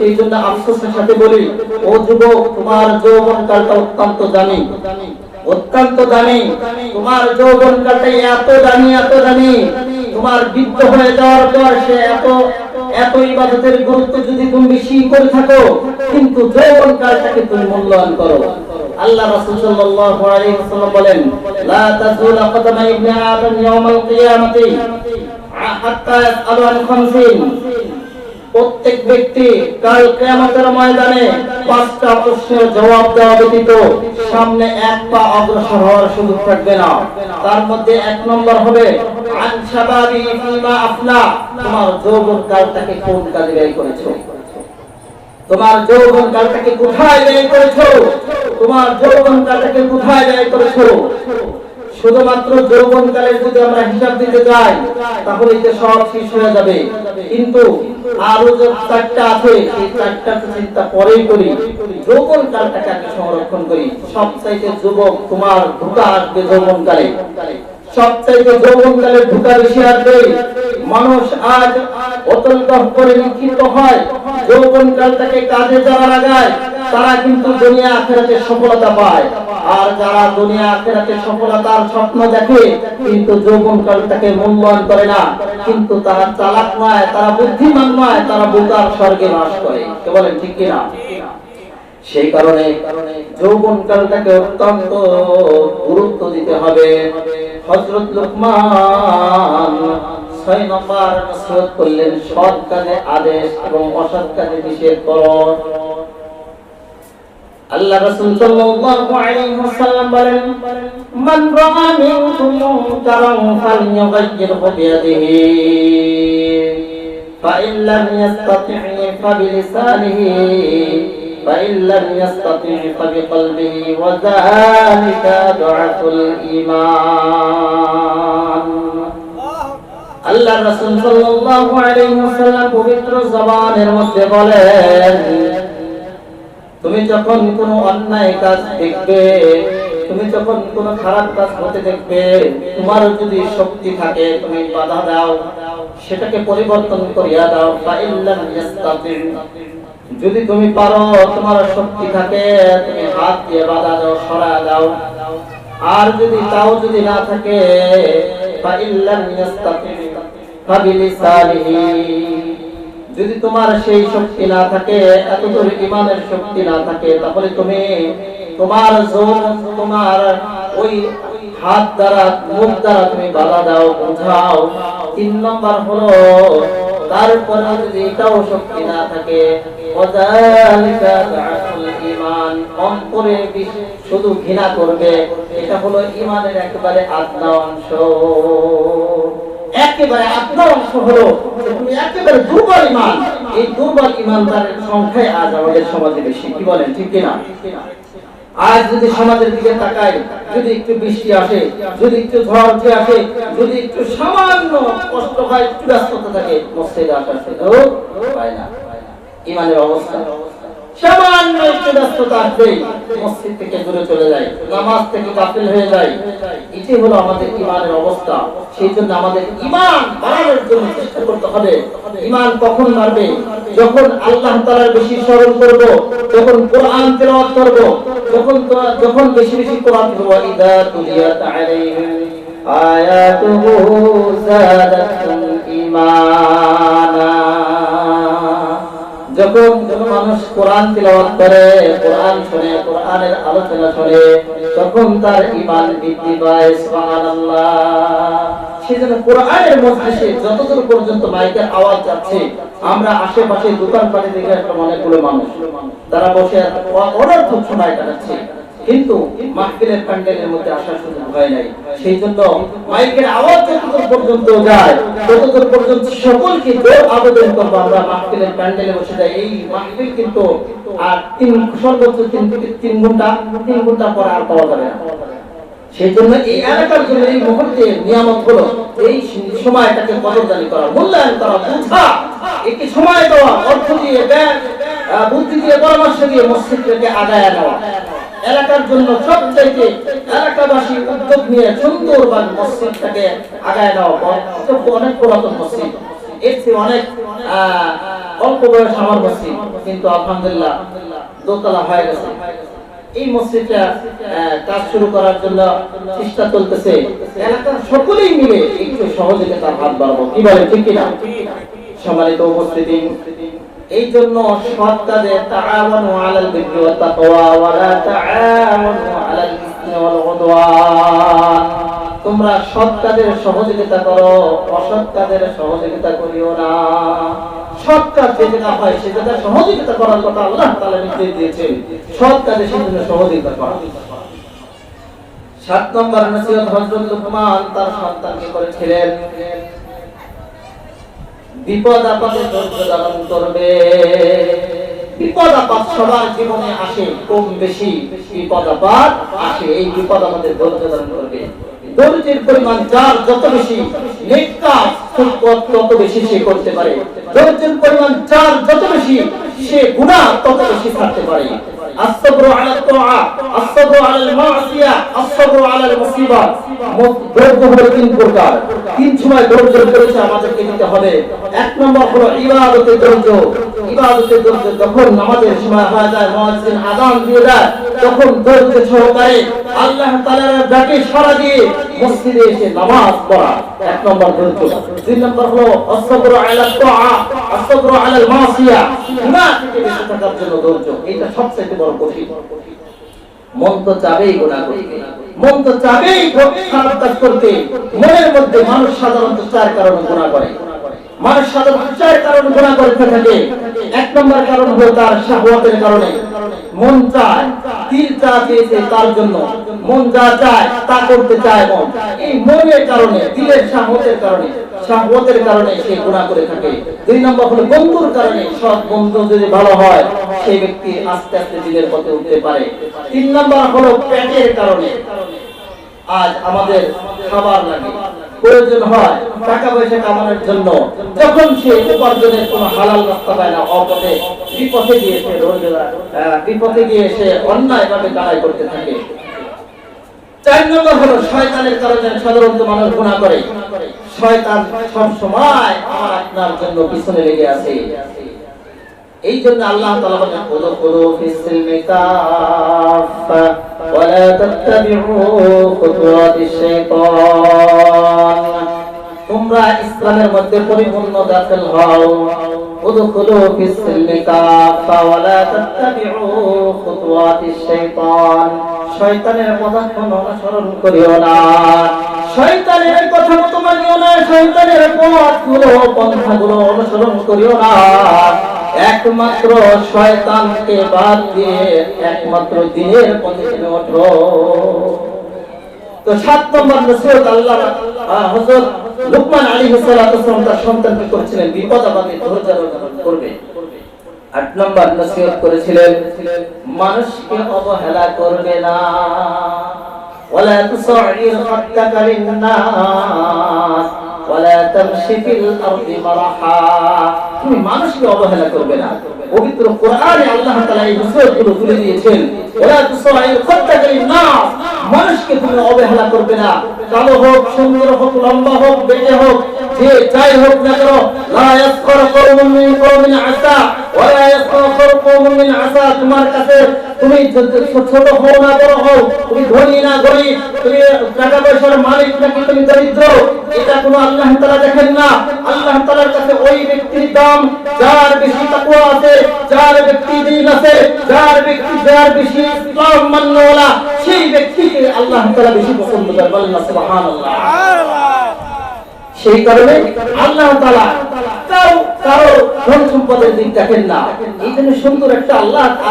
Speaker 1: এই জন্য আফসোসের সাথে বলি, ও যুবক, তোমার যৌবনকালটা অত্যন্ত দামি, অত্যন্ত দামি। তোমার যৌবনকালটা এত দামি, এত দামি। তোমার বৃদ্ধ হয়ে যাওয়ার পর সে এত ইবাদতের গুরুত্ব যদি তুমি বেশি করে থাকো, কিন্তু যৌবনকালটাকে তুমি মূল্যায়ন করো। আল্লাহ রাসূল সাল্লাল্লাহু আলাইহি ওয়াসাল্লাম বলেন, লা তাযুল কদমা ইবনে আদম ইয়াউমাল কিয়ামাতি হাত্তা ইয়াসআলু আন খামসিন। প্রত্যেক ব্যক্তি কাল কিয়ামতের ময়দানে 5টা প্রশ্নের জবাব দেওয়া ব্যতীত সামনে এক পা অগ্রসর হওয়ার সুযোগ থাকবে না। তার মধ্যে 1 নম্বর হবে আন শাবাবি ফিমা আফলা। তোমার যৌবনকালটাকে কোন কাজে ব্যয় করেছো? তোমার যৌবনকালটাকে কোথায় ব্যয় করেছো? তোমার যৌবনকালটাকে কোথায় ব্যয় করেছো? শুধুমাত্র যৌবনকালের যদি আমরা হিসাব দিতে যাই তাহলে এটা সব শেষ হয়ে যাবে, কিন্তু আরো যে 4টা আছে সেই 4টা চিন্তা পরেই করি। যৌবনকালটাকে আগে সংরক্ষণ করি। সবচাইতে যুবক তোমার ধোঁকা আসবে যৌবনকালে, সবচাইতে যৌবনকালে ধোঁকা বেশি আসবে। মানুষ আজ অত্যন্ত করে নিক্ষিপ্ত হয়, যৌবনকালটাকে কাজে যারা লাগায় তারা কিন্তু দুনিয়া আখিরাতে সফলতা পায়। আর যারা দুনিয়া আখিরাতে সফলতার স্বপ্ন দেখে কিন্তু যৌবনকালটাকে মূল্যায়ন করে না, কিন্তু তারা চালাক নয়, তারা বুদ্ধিমান নয়, তারা বোকার স্বর্গে বাস করে। কে বলেন ঠিক কিনা? সেই কারণে যৌবনকালটাকে অত্যন্ত গুরুত্ব দিতে হবে। হযরত লুকমান 6 নম্বর নসিহত করলেন, সৎ কাজে আদেশ এবং অসৎ কাজে নিষেধ করো। আল্লাহ রাসূল সাল্লাল্লাহু আলাইহি ওয়াসাল্লাম বলেন, মান রাআ মিনকুম মুনকারান ফালইউগাইয়িরহু বিয়াদিহি ফাইন লাম ইসতাতি' ফাবিলিসানিহি ফাইন লাম ইসতাতি' ফাবিকলবিহি ওয়া যালিকা দুআফুল ঈমান। আল্লাহ রাসূল সাল্লাল্লাহু আলাইহি ওয়াসাল্লাম পবিত্র জবানের মধ্যে বলেন, তুমি যখন কোনো অন্যায় কাজ দেখবে, তুমি যখন কোনো খারাপ কাজ হতে দেখবে, তোমার যদি শক্তি থাকে তুমি বাধা দাও, সেটাকে পরিবর্তন করিয়া দাও। ফাইল্লাম ইস্তাতির, যদি তুমি পারো, তোমার শক্তি থাকে, তুমি হাত দিয়ে বাধা দাও, সরায়া দাও। আর যদি তাও যদি না থাকে, ফাইল্লাম ইস্তাতির ফাবিলিসানিহি, যদি তোমার সেই শক্তি না থাকে, এতদূর ঈমানের শক্তি না থাকে, তাহলে তুমি তোমার জোর, তোমার ওই হাত দ্বারা, মুখ দ্বারা তুমি বাধা দাও, বোঝাও। 3 নম্বর হলো, তারপরে যদি এটাও শক্তি না থাকে, ওয়াযালিকা দুআফুল ঈমান, অন্তরে শুধু ঘৃণা করবে, এটা হলো ঈমানের একেবারে আধা অংশ। একেবারে আপনার অংশ হলো তুমি একেবারে দুর্বল ঈমান। এই দুর্বল ঈমানদারের সংখ্যায় আজ আমাদের সমাজে বেশি, কি বলেন, ঠিক কিনা? আজ যদি সমাজের দিকে তাকাই, যদি একটু বৃষ্টি আসে, যদি একটু ঝড় উঠে আসে, যদি একটু সামান্য কষ্ট হয়, একটু ব্যস্ততা থাকে, মসজিদে আসার সুযোগ পায় না। ঈমানের অবস্থা সামান্য একটু ব্যস্ততা আসবে, মসজিদ থেকে দূরে চলে যায়, নামাজ থেকে গাফিল হয়ে যায়। এটি হলো আমাদের ঈমানের অবস্থা। সেই জন্য আমাদের ঈমান বাড়ানোর জন্য চেষ্টা করতে হবে। ঈমান কখন বাড়বে? যখন আল্লাহ তাআলার বেশি স্মরণ করব, যখন কোরআন তেলাওয়াত করব, যখন বেশি বেশি কোরআন পড়ব। ইযা তুলিয়াত আলাইহিম আয়াতুহু যাদাতুহুম ঈমানা, যখন মানুষ কোরআন তেলাওয়াত করে, কোরআন শুনে, কোরআনের আলোচনা শুনে, তখন তার ঈমান বৃদ্ধি পায়। সুবহানাল্লাহ। সেজন্য কোরআনের মজলিসে যতদূর পর্যন্ত মাইকের আওয়াজ যাচ্ছে, আমরা আশেপাশে দোকানপাটে দেখে আসলাম অনেকগুলো মানুষ, তারা বসে অনর্থক সময় কাটাচ্ছে, কিন্তু মাহফিলের প্যান্ডেলের মধ্যে আসার সুযোগ হয় নাই। সেই জন্য মাইকের আওয়াজ যতদূর পর্যন্ত যায়, ততদূর পর্যন্ত সকলকে আবেদন করবো, আমরা মাহফিলের প্যান্ডেলে বসে যাই। এই মাহফিল কিন্তু আর সর্বোচ্চ 3 ঘন্টা পর আর পাওয়া যাবে না। সেই জন্য এই এলাকার জন্য এই মুহূর্তের নিয়ামত হলো এই সময়টাকে কদরদানি করা, মূল্যায়ন করা, বোঝা, একটি সময় দেওয়া, অর্থ দিয়ে, বুদ্ধি দিয়ে, পরামর্শ দিয়ে মসজিদটাকে আগায় নেওয়া। এলাকার জন্য সবচাইতে এলাকাবাসী উদ্যোগ নিয়ে সুন্দরভাবে মসজিদটাকে আগায় নেওয়া। অনেক পুরাতন মসজিদ, এর চেয়ে অনেক অল্প বয়স আমার মসজিদ, কিন্তু আলহামদুলিল্লাহ দোতলা হয়ে গেছে। এই মসজিদটা কাজ শুরু করার জন্য চেষ্টা চলতেছে। এলাকার সকলেই মিলে একটু সহযোগিতার হাত বাড়াবো, কি বলে, ঠিক কিনা? সম্মানিত উপস্থিতি, এই জন্য সৎ কাজে তাআওয়ানু আলাল বিররি ওয়াত তাকওয়া ওয়া লা তাআওয়ানু আলাল ইসমি ওয়াল উদওয়ান। তোমরা সৎ কাজের সহযোগিতা করো, অসৎ কাজের সহযোগিতা করিও না। সৎ কাজ যেটা হয় সেটা সহযোগিতা করার কথা আল্লাহ তাআলা নির্দেশ দিয়েছেন, সৎ কাজে সেজন্য সহযোগিতা করা। 7 নম্বর নসিহত হযরত লুকমান তার সন্তানকে করেছিলেন, বিপদ আপদে ধৈর্য ধারণ করবে। বিপদ আপদ সবার জীবনে আসে, কম বেশি বিপদ আপদ আসে। এই বিপদ আমাদের ধৈর্য ধারণ করবে। ধৈর্যের পরিমাণ যার যত বেশি, নেক কাজ তত বেশি সে করতে পারে। ধৈর্যের পরিমাণ যার যত বেশি, সে গুনাহ তত বেশি ছাড়তে পারে। الصبر على الطاعة، الصبر على المعصية، الصبر على المصيبة ধৈর্য হলো তিন প্রকার, তিন সময় ধৈর্য করেছে আমাদেরকে নিতে হবে। এক নম্বর হলো ইবাদতের ধৈর্য। ইবাদতের ধৈর্য যখন নামাজের সময় হয়ে যায়, মুয়াজ্জিন আযান দিয়ে দেয়, তখন ধৈর্য সহকারে আল্লাহ তাআলার ডাকে সাড়া দিয়ে মসজিদে এসে নামাজ পড়া, এক নম্বর ধৈর্য। দুই নম্বর হলো আসসাবরু আলা তাআ, আসসাবরু আলাল মাসিয়া, গুনাহ থেকে বেঁচে থাকার জন্য ধৈর্য। এটা সবচেয়ে বড় কঠিন। মন তো চাবেই গুনাহ করতে, মন তো চাবেই খারাপ কাজ করতে। মনের মধ্যে মানুষ সাধারণত চার কারণে গুনাহ করে। মানুষ সাধারণত চার কারণে গুনাহ করে থাকে। এক নম্বর কারণ হলো তার শাহওয়াতের কারণে। মন চায়, দিল চাইছে তার জন্য, মন যা চায় তা করতে চায় মন। এই মনের কারণে, দিলের শাহওয়াতের কারণে সে গুনাহ করে থাকে। দুই নম্বর হলো বন্ধুর কারণে। সৎ বন্ধু যদি ভালো হয়, সেই ব্যক্তি আস্তে আস্তে দিলের পথে উঠতে পারে। তিন নম্বর হলো পেটের কারণে। আজ আমাদের খাবার লাগে, প্রয়োজন হয় টাকা পয়সা কামানোর জন্য, যখন সে উপার্জনের কোনো হালাল রাস্তা পায় না, অপথে বিপথে গিয়ে সে অন্যায়ভাবে কামাই করতে থাকে। চার নম্বর হলো শয়তানের কারণে সাধারণত মানুষ গুনাহ করে। শয়তান সব সময় আপনার জন্য পিছনে লেগে আছে। এই জন্য আল্লাহ তাআলা বলেন উদখুলু ফিস-সিলমি কাফা ওয়া লা তাত্তাবিউ খুতুওয়াতিশ শাইতান। তোমরা ইসলামের মধ্যে পরিপূর্ণ দাখিল হও। উদখুলু ফিস-সিলমি কাফা ওয়া লা তাত্তাবিউ খুতুওয়াতিশ শাইতান। শয়তানের পদাঙ্ক অনুসরণ করিও না, শয়তানের কথা মতো মানিও না, শয়তানের পন্থাগুলো অনুসরণ করিও না। একমাত্র শয়তানকে বাদ দিয়ে একমাত্র দিনের পথে তুমি ওঠো। তো 7 নম্বর নসিহত আল্লাহ হযরত লুকমান আলাইহিস সালাতু ওয়াস সালাম তার সন্তানকে করেছিলেন বিপদ আপদে ধৈর্য ধারণ করবে। 8 নম্বর নসিহত করেছিলেন মানুষকে অবহেলা করবে না। ওয়ালা তুসাইর খাত্তাকা লিন-নাস ওয়ালা তামশি ফিল আরদি মারহা। তুমি মানুষকে অবহেলা করবে না। পবিত্র কোরআনে আল্লাহ তাআলা এই নসিহতগুলো তুলে দিয়েছেন। ওয়ালা তুসাইর খাত্তাকা লিন-নাস, মানুষকে তুমি অবহেলা করবে না। কালো হোক, সুন্দর হোক, লম্বা হোক, বেটে হোক, যে যাই হোক না কেন, লা ইয়াসখার কওমুন মিন কওমিন আসা ওয়ালা ইয়াসখার কওমুন মিন আসা। তোমার কাছে তুমি ছোট হও না বড় হও, তুমি ধনী না গরীব, তুমি টাকা পয়সার মালিক নাকি তুমি দরিদ্র, এটা কোনো আল্লাহ তাআলা দেখেন না। আল্লাহ তাআলার কাছে ওই ব্যক্তির দাম যার বেশি তাকওয়া আছে, যার ব্যক্তি দ্বীন আছে, যার বেশি ইসলাম মান্যওয়ালা, সেই ব্যক্তিকে আল্লাহ তাআলা বেশি পছন্দ করেন। বলেন না সুবহানাল্লাহ। সেই কারণে আল্লাহ তাআলা কারো ধন সম্পদের দিক দেখেন না। এই জন্য সুন্দর একটা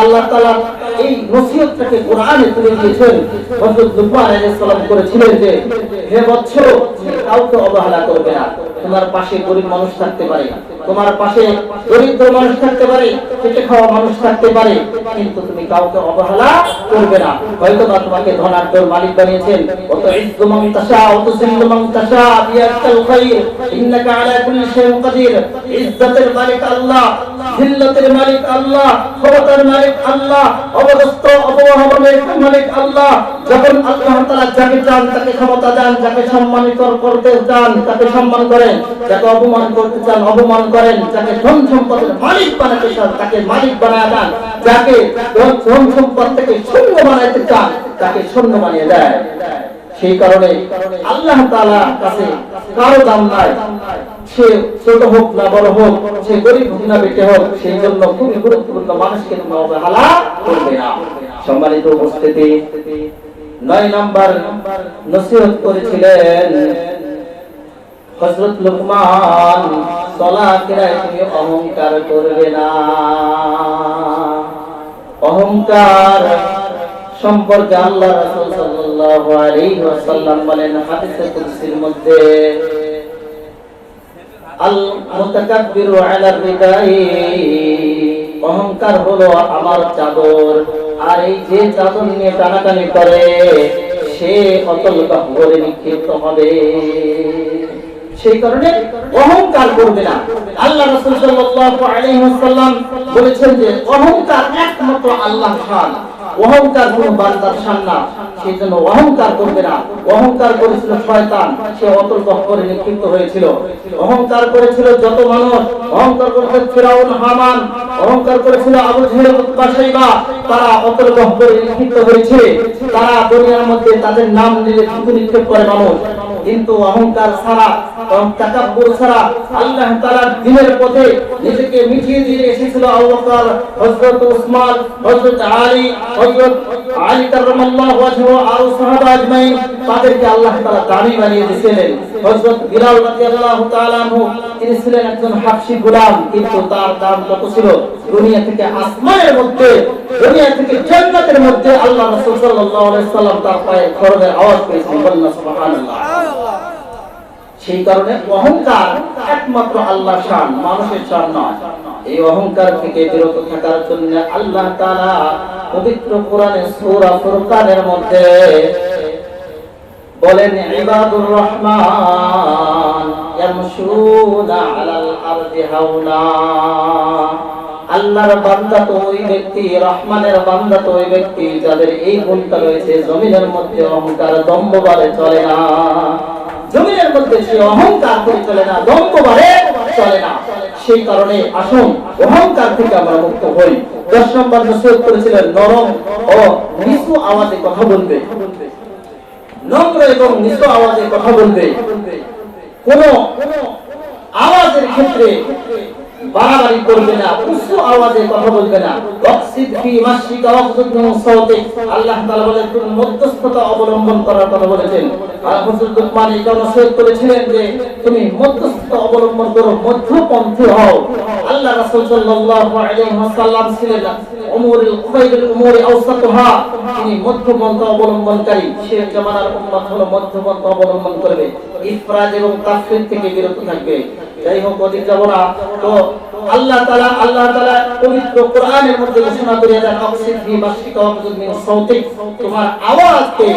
Speaker 1: আল্লাহ তাআলা এই নসিহতটাকে কোরআনে তুলে দিয়েছেন। হযরত লুকমান আলাইহিস সালাম করেছিলেন যে হে বৎস, কাউকে অবহেলা করবে না। তোমার পাশে গরিব মানুষ থাকতে পারে, তোমার পাশে দরিদ্র মানুষ থাকতে পারে, খেটে খাওয়া মানুষ থাকতে পারে, কিন্তু তুমি কাউকে অবহেলা করবে না। হয়তো বা তোমাকে ধনাঢ্যর মালিক বানিয়েছেন, অত ইজ্জু মান তাশা অত জিল্লু মান তাশা বিয়াকাল খায়র ইন্নাকা আলা কুল্লি শাইইন কাদির। ইজ্জতের মালিক আল্লাহ, জিল্লতের মালিক আল্লাহ, ক্ষমতার মালিক আল্লাহ, অবদস্ত অবমাননার মালিক আল্লাহ। যখন আল্লাহ তাআলা যাকে চান তাকে ক্ষমতা দেন, যাকে সম্মানিত করতে চান তাকে সম্মান করেন, যাকে অপমান করতে চান অপমান করেন, যাকে ধন সম্পদের মালিক বানাতে চান তাকে মালিক বানায় দেন, যাকে ধন সম্পদ থেকে শূন্য বানাতে চান তাকে শূন্য বানিয়ে দেয়। সেই কারণে আল্লাহ তাআলার কাছে কারো দাম নাই। সে ছোট হোক না বড় হোক, সে গরিব হোক না বেটে হোক, সেই জন্য খুবই গুরুত্বপূর্ণ, মানুষকে অবহেলা করবে না। সম্মানিত উপস্থিতি, 9 নম্বর নসিহত করেছিলেন হযরত লুকমান, চলাফেরায় তুমি অহংকার করবে না। অহংকার সম্পর্কে আল্লাহ রাসূল সাল্লাল্লাহু আলাইহি ওয়াসাল্লাম বলেন হাদিসে কুদসির মধ্যে, আল মুতাকাব্বিরু আলা রিদাই, অহংকার হলো আমার চাদর, আর এই যে চাদর নিয়ে টানাটানি করে সে অতল গহ্বরে নিক্ষিপ্ত হবে। সেই কারণে অহংকার করবে না। আল্লাহ রাসূল সাল্লাল্লাহু আলাইহি ওয়াসাল্লাম বলেছেন যে অহংকার একমাত্র আল্লাহর শান। অহংকার কোনো বান্দার শান না, সেই জন্য অহংকার করবে না। অহংকার করেছিল শয়তান, সে অতল গহ্বরে নিক্ষিপ্ত হয়েছিল। অহংকার করেছিল যত মানুষ, অহংকার করেছিল ফিরাউন, হামান, অহংকার করেছিল আবু জেহেল, উতবা, শাইবা, তারা অতল গহ্বরে নিক্ষিপ্ত হয়েছে। তারা দুনিয়ার মধ্যে তাদের নাম নিলে থুতু নিক্ষেপ করে মানুষ, কিন্তু অহংকার ছাড়া, তাকাব্বুর ছাড়া আল্লাহ তাআলার দ্বীনের পথে নিজেকে মিটিয়ে দিয়ে এসেছিল আবু বকর, হযরত উসমান, হযরত আলী কাররামাল্লাহু ওয়াজহু আর সাহাবা আজমাইন, তাদেরকে আল্লাহ তাআলা দামি বানিয়ে দিয়েছিলেন। হযরত বিলাল রাদিয়াল্লাহু তাআলা আনহু, তিনি ছিলেন একজন হাবশী গোলাম, কিন্তু তার দাম কত ছিল? দুনিয়া থেকে আসমানের মধ্যে, দুনিয়া থেকে জান্নাতের মধ্যে আল্লাহ রাসূল সাল্লাল্লাহু আলাইহি সাল্লাম তার পায়ে খড়গের আওয়াজ পেয়েছেন। বলুন সুবহানাল্লাহ। সেই কারণে অহংকার একমাত্র আল্লাহর শান, মানুষের শান নয়। এই অহংকার থেকে বিরত থাকার জন্য আল্লাহ তাআলা পবিত্র কোরআনে সূরা ফুরকানের মধ্যে বলেন, ইবাদুর রহমান ইয়ামশুনা আলাল আরদি হাওনা। আল্লাহর বান্দা তো ওই ব্যক্তি, রহমানের বান্দা তো ওই ব্যক্তি যাদের এই গুণটা রয়েছে, জমিনের মধ্যে অহংকার দম্ভভাবে চলে না। জমিনের মধ্যে সে অহংকার করে চলে না, দম্ভভাবে চলে না। সেই কারণে আসুন অহংকার থেকে আমরা মুক্ত হই। 10 নম্বর নসিহত করেছিলেন, নরম ও নিচু আওয়াজে কথা বলবে। নম্র এবং নিচু আওয়াজে কথা বলবে। কোন আওয়াজের ক্ষেত্রে বাড়াবাড়ি করবে না, উচ্চ আওয়াজে কথা বলবে না। ওয়াকসিদ ফি মাশরিকা ওয়াকসিদ মিন সাওতিক, আল্লাহ তাআলা বলেন তুমি মধ্যস্থতা অবলম্বন করার কথা বলেছেন। আর হযরত লুকমান এই কথা নসিহত করেছিলেন যে তুমি মধ্যস্থতা অবলম্বন করো, মধ্যপন্থী হও। আল্লাহ রাসূল সাল্লাল্লাহু আলাইহি ওয়াসাল্লাম ছিলেন উমুরুল খায়রুল উমুরি আওসাতুহা, তিনি মধ্যপন্থা অবলম্বনকারী। শেষ জামানার উম্মত হলো মধ্যপন্থা অবলম্বন করবে, ইফরাদ এবং তাফসীর থেকে বিরত থাকবে। যাই হোক, অধিক যাব না। তো আল্লাহ তাআলা পবিত্র কোরআনের মধ্যে ঘোষণা করে দেন, ওয়াকসিদ ফি মাশরিকা ওয়াকসিদ মিন সাওতিক, তোমার আওয়াজকে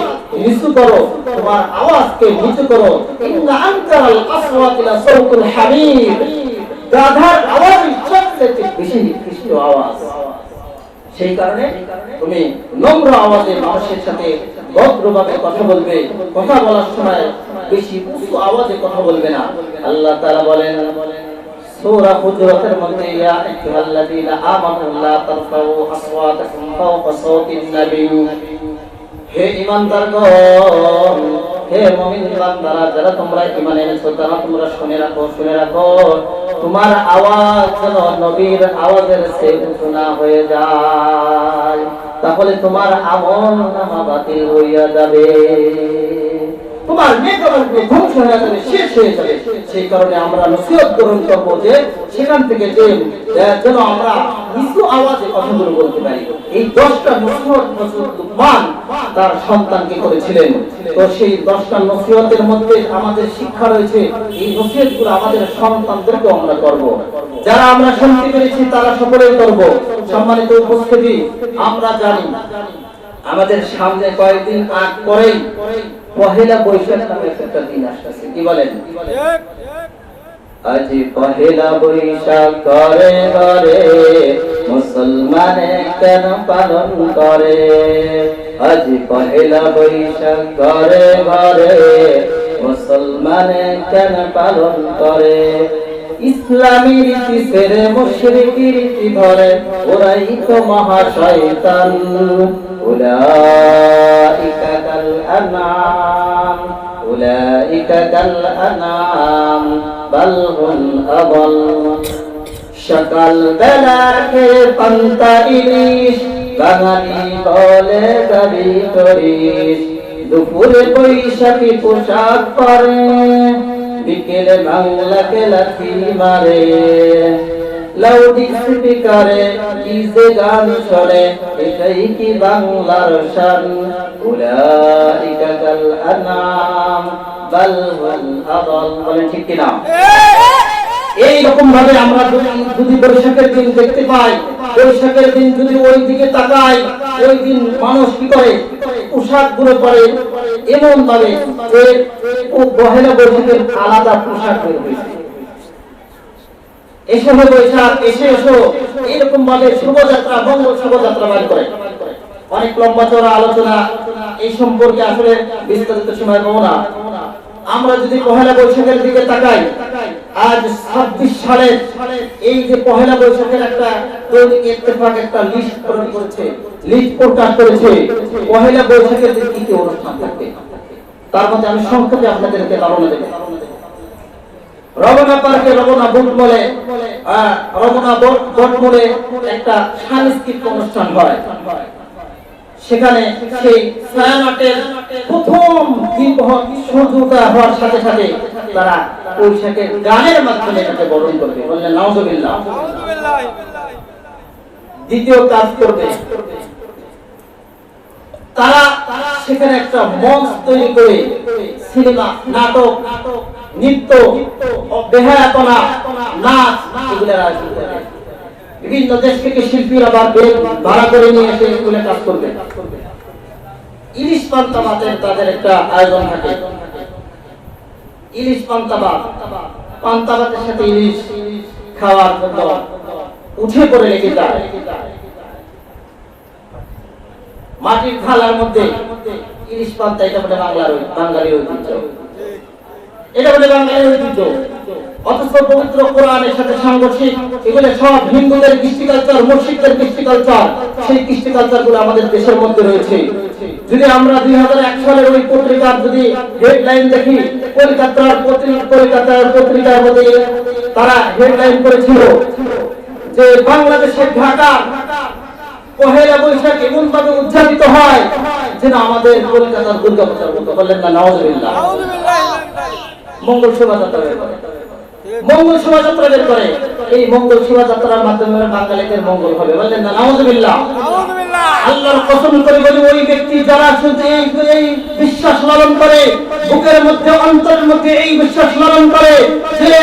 Speaker 1: নিচু করো, তোমার আওয়াজকে নিচু করো। ইন্না আনকারাল আসওয়াতি লা সাওতুল হামীর, গাধার আওয়াজ সবচেয়ে বেশি নিকৃষ্ট আওয়াজ। সেই কারণে তুমি নম্র আওয়াজে মানুষের সাথে ভদ্রভাবে কথা বলবে। কথা বলার সময় বেশি উচ্চ আওয়াজে কথা বলবে না। আল্লাহ তাআলা বলেন সূরা হুজুরাতের মধ্যে, ইয়া আইয়ুহাল্লাযীনা আমানু লা তারফাউ আসওয়াতাকুম ফাওকা সাওতিন নবী, হে ঈমানদারগণ, হে মুমিন বান্দারা, যারা তোমরা ঈমান এনেছো তারা তোমরা শুনে রাখো, তোমার আওয়াজ যেন নবীর আওয়াজের চেয়ে উঁচু না হয়ে যায়, তাহলে তোমার আমলনামা বাতিল হইয়া যাবে, তোমার নেককারগুলো ধ্বংস হয়ে যাবে, শেষ হয়ে যাবে। সেই কারণে আমরা নসিহত গ্রহণ করবো যে সেখান থেকে যেন আমরা নিচু আওয়াজে কথাগুলো বলতে পারি। এই 10টা নসিহত হযরত লুকমান তার সন্তানকে করেছিলেন। তো সেই 10টা নসিহতের মধ্যে আমাদের শিক্ষা রয়েছে, এই নসিহতগুলো আমাদের সন্তানদেরকে আমরা করব। যারা আমরা শুনতে পেরেছি তারা সকলেই করব। সম্মানিত উপস্থিতি, আমরা জানি আমাদের সামনে কয়েকদিন আগ পরেই পহেলা বৈশাখ নামে একটা দিন আসছে। কি বলেন? আজ পহেলা বৈশাখ করে ঘরে মুসলমানে কেন পালন করে? আজ পহেলা বৈশাখ করে ঘরে মুসলমানে কেন পালন করে? ইসলামী রীতি ছেড়ে মুশরিকি রীতি ধরে, ওরাই তো মহা শয়তান। উলাইকা কাল আনাম, উলাইকা কাল আনাম বাল হুম আবাল। সকাল বেলা খেয়ে পান্তা ইলিশ, বাঙালি বলে দাবি করিস। দুপুরে বৈশাখী পোশাক পরে, বিকেলে বাংলাকে লাথি মারে। লাউডি স্পিকারে ডিজে গান চলে, এটাই কি বাংলার শান? উলাইকা কাল আনাম বাল হুম আদাল। বলেন ঠিক কি না? এই রকম ভাবে আমরা যদি বৈশাখের দিন দেখতে পাই, বৈশাখের দিন যদি ওই দিকে তাকাই, ওই দিন মানুষ কি করে? পোশাক গুলো পরে এমন ভাবে যে পহেলা বৈশাখের আলাদা পোশাক বের হয়েছে। এসো বৈশাখ, এসো, এরকম ভাবে শোভাযাত্রা, মঙ্গল শোভাযাত্রা বের করে। অনেক লম্বা চড়া আলোচনা এই সম্পর্কে আসলে বিস্তারিত সময় পাবো না। আমরা যদি পহেলা বৈশাখের দিকে তাকাই, আজ 26 সালের এই যে পহেলা বৈশাখের একটা দৈনিক ইত্তেফাক একটা লিস্ট প্রকাশ করেছে পহেলা বৈশাখের দিন কি কি অনুষ্ঠান থাকবে। তার মধ্যে আমি সংক্ষেপে আপনাদেরকে ধারণা দেব। রমনা পার্কে রমনা বটমূলে একটা সাংস্কৃতিক অনুষ্ঠান হয়। সেখানে সেই ছায়ানটের প্রথম সূর্যোদয় হওয়ার সাথে সাথে তারা বৈশাখের গানের মাধ্যমে এটাকে বরণ করবে, বললেন নাউজুবিল্লাহ। দ্বিতীয় কাজ করবে তারা সেখানে একটা মঞ্চ তৈরি করে সিনেমা, নাটক, নৃত্য, বেহায়াপনা, নাচ এগুলো আয়োজন করবে। বিভিন্ন দেশ থেকে শিল্পীরা ভাড়া করে নিয়ে এসে এগুলো কাজ করবে। ইলিশ পান্তাভাতের তাদের একটা আয়োজন থাকে। ইলিশ পান্তাভাতের সাথে ইলিশ খাওয়ার জন্য উঠে পড়ে লেগে যায়। মাটির থালার মধ্যে ইলিশ পান্তা, এটা বলে বাঙালির ঐতিহ্য, এটা বলে বাঙালির ঐতিহ্য। অথচ পবিত্র কোরআনের সাথে সাংঘর্ষিক এগুলো সব হিন্দুদের কৃষ্টি কালচার, মুশরিকদের কৃষ্টি কালচার। সেই কৃষ্টি কালচার গুলো আমাদের দেশের মধ্যে রয়েছে। যদি আমরা 2001 সালের ওই পত্রিকার যদি হেডলাইন দেখি, কলকাতার পত্রিকার মধ্যে তারা হেডলাইন করেছিল যে বাংলাদেশের ঢাকা পহেলা বৈশাখ এমন ভাবে উদযাপিত হয় যেন আমাদের কলকাতার দুর্গাপূজার মতো, বললেন না নাউজুবিল্লাহ। মঙ্গল শোভাযাত্রা বের করে এই মঙ্গল শোভাযাত্রার মাধ্যমে বাঙালিদের মঙ্গল হবে, বললেন না নাউজুবিল্লাহ। আল্লাহর কসম করে বলি, ওই ব্যক্তি যারা শুধু এই বিশ্বাস লালন করে, বুকের মধ্যে অন্তরের মধ্যে এই বিশ্বাস লালন করে যে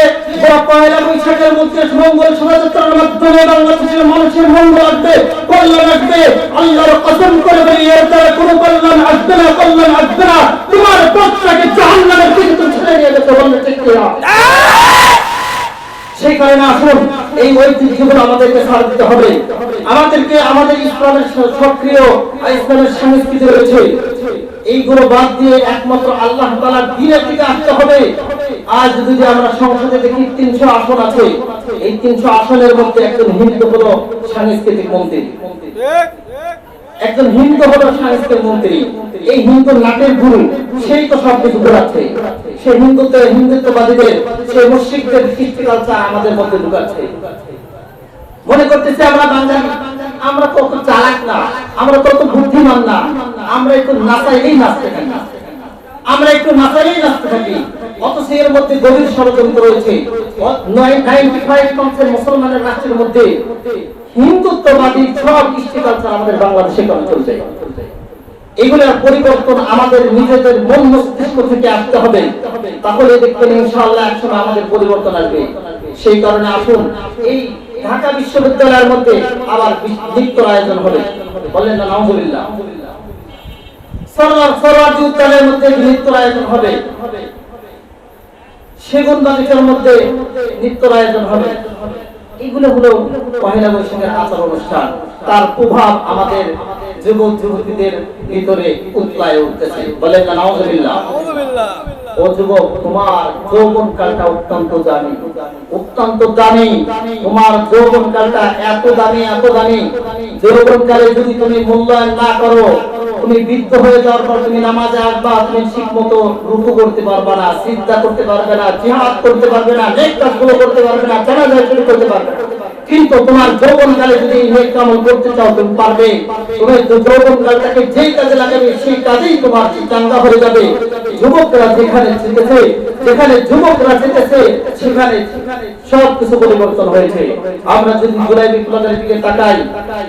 Speaker 1: পয়লা বৈশাখের মধ্যে মঙ্গল শোভাযাত্রার মাধ্যমে বাংলাদেশের মানুষের মঙ্গল আসবে, কল্যাণ আসবে, আল্লাহর কসম করে বলি এর দ্বারা কোনো কল্যাণ আসবে না, তোমার পথটাকে জাহান্নামের দিকে ছেড়ে নিয়ে যেতে, বললে ঠিক কিনা? সেই কারণে আসুন এই ঐতিহ্যগুলো আমাদেরকে ছাড় দিতে হবে। আমাদেরকে আমাদের ইসলামের সক্রিয় ইসলামের সংস্কৃতি রয়েছে, এইগুলো বাদ দিয়ে একমাত্র আল্লাহ তাআলার দ্বীনের দিকে আসতে হবে। আজ যদি আমরা সংসদে দেখি 300 আসন আছে, এই 300 আসনের মধ্যে একজন হিন্দু হলো সাংস্কৃতিক মন্ত্রী, একজন হিন্দু হলো সাংস্কৃতিক মন্ত্রী। এই হিন্দু নাটের গুরু, সেই তো সবকিছু ঘোরাচ্ছে। সে হিন্দুত্ববাদীদের, সে মুশরিকদের কৃষ্টি কালচার আমাদের মধ্যে ঢুকাচ্ছে। মনে করতেছে আমরা বাঙালি, আমরা কত চালাক না, আমরা কত বুদ্ধিমান না, আমরা একটু নাচাইলেই নাচতে থাকি, অথচ এর মধ্যে গভীর ষড়যন্ত্র রয়েছে। 95% মুসলমানের রাষ্ট্রের মধ্যে হিন্দুত্ববাদী সব কৃষ্টি কালচার আমাদের বাংলাদেশে চলছে। এগুলোর পরিবর্তন আমাদের নিজেদের মন মস্তিষ্ক থেকে আসতে হবে, তাহলে দেখবেন ইনশাআল্লাহ একসময় আমাদের পরিবর্তন আসবে। সেই কারণে আসুন এই ঢাকা বিশ্ববিদ্যালয়ের মধ্যে আবার নৃত্যর আয়োজন হবে, বললেন না নাউজুবিল্লাহ। সরওয়ার্দী উদ্যানের মধ্যে নৃত্যর আয়োজন হবে, সেগুন বাগিচার মধ্যে নৃত্যর আয়োজন হবে। এগুলো হলো পহেলা বৈশাখের আচার অনুষ্ঠান। তার প্রভাব আমাদের যুবক যুবতীদের ভিতরে উতলায় উঠতেছে, বলেন না নাউজুবিল্লাহ। ও যুবক, তোমার যৌবন কালটা অত্যন্ত দামি, তোমার যৌবন কালটা এত দামি, যৌবন কালে যদি তুমি মূল্যায়ন না করো, তুমি বৃদ্ধ হয়ে যাওয়ার পর তুমি নামাজে আসবা, তুমি ঠিক মতো রুকু করতে পারবে না, সিজদা করতে পারবে না, জিহাদ করতে পারবে না, নেক কাজগুলো করতে পারবে না, জানাজা শুরু করতে পারবে না। কিন্তু তোমার যৌবনকালে যদি নেক আমল করতে চাও তুমি পারবে। তুমি যৌবনকালটাকে যেই কাজে লাগাবে সেই কাজেই তোমার চাঙ্গা হয়ে যাবে। যুবকরা যেখানে জিতেছে সেখানে সব কিছু পরিবর্তন হয়েছে। আমরা যদি জুলাই বিপ্লবের দিকে তাকাই,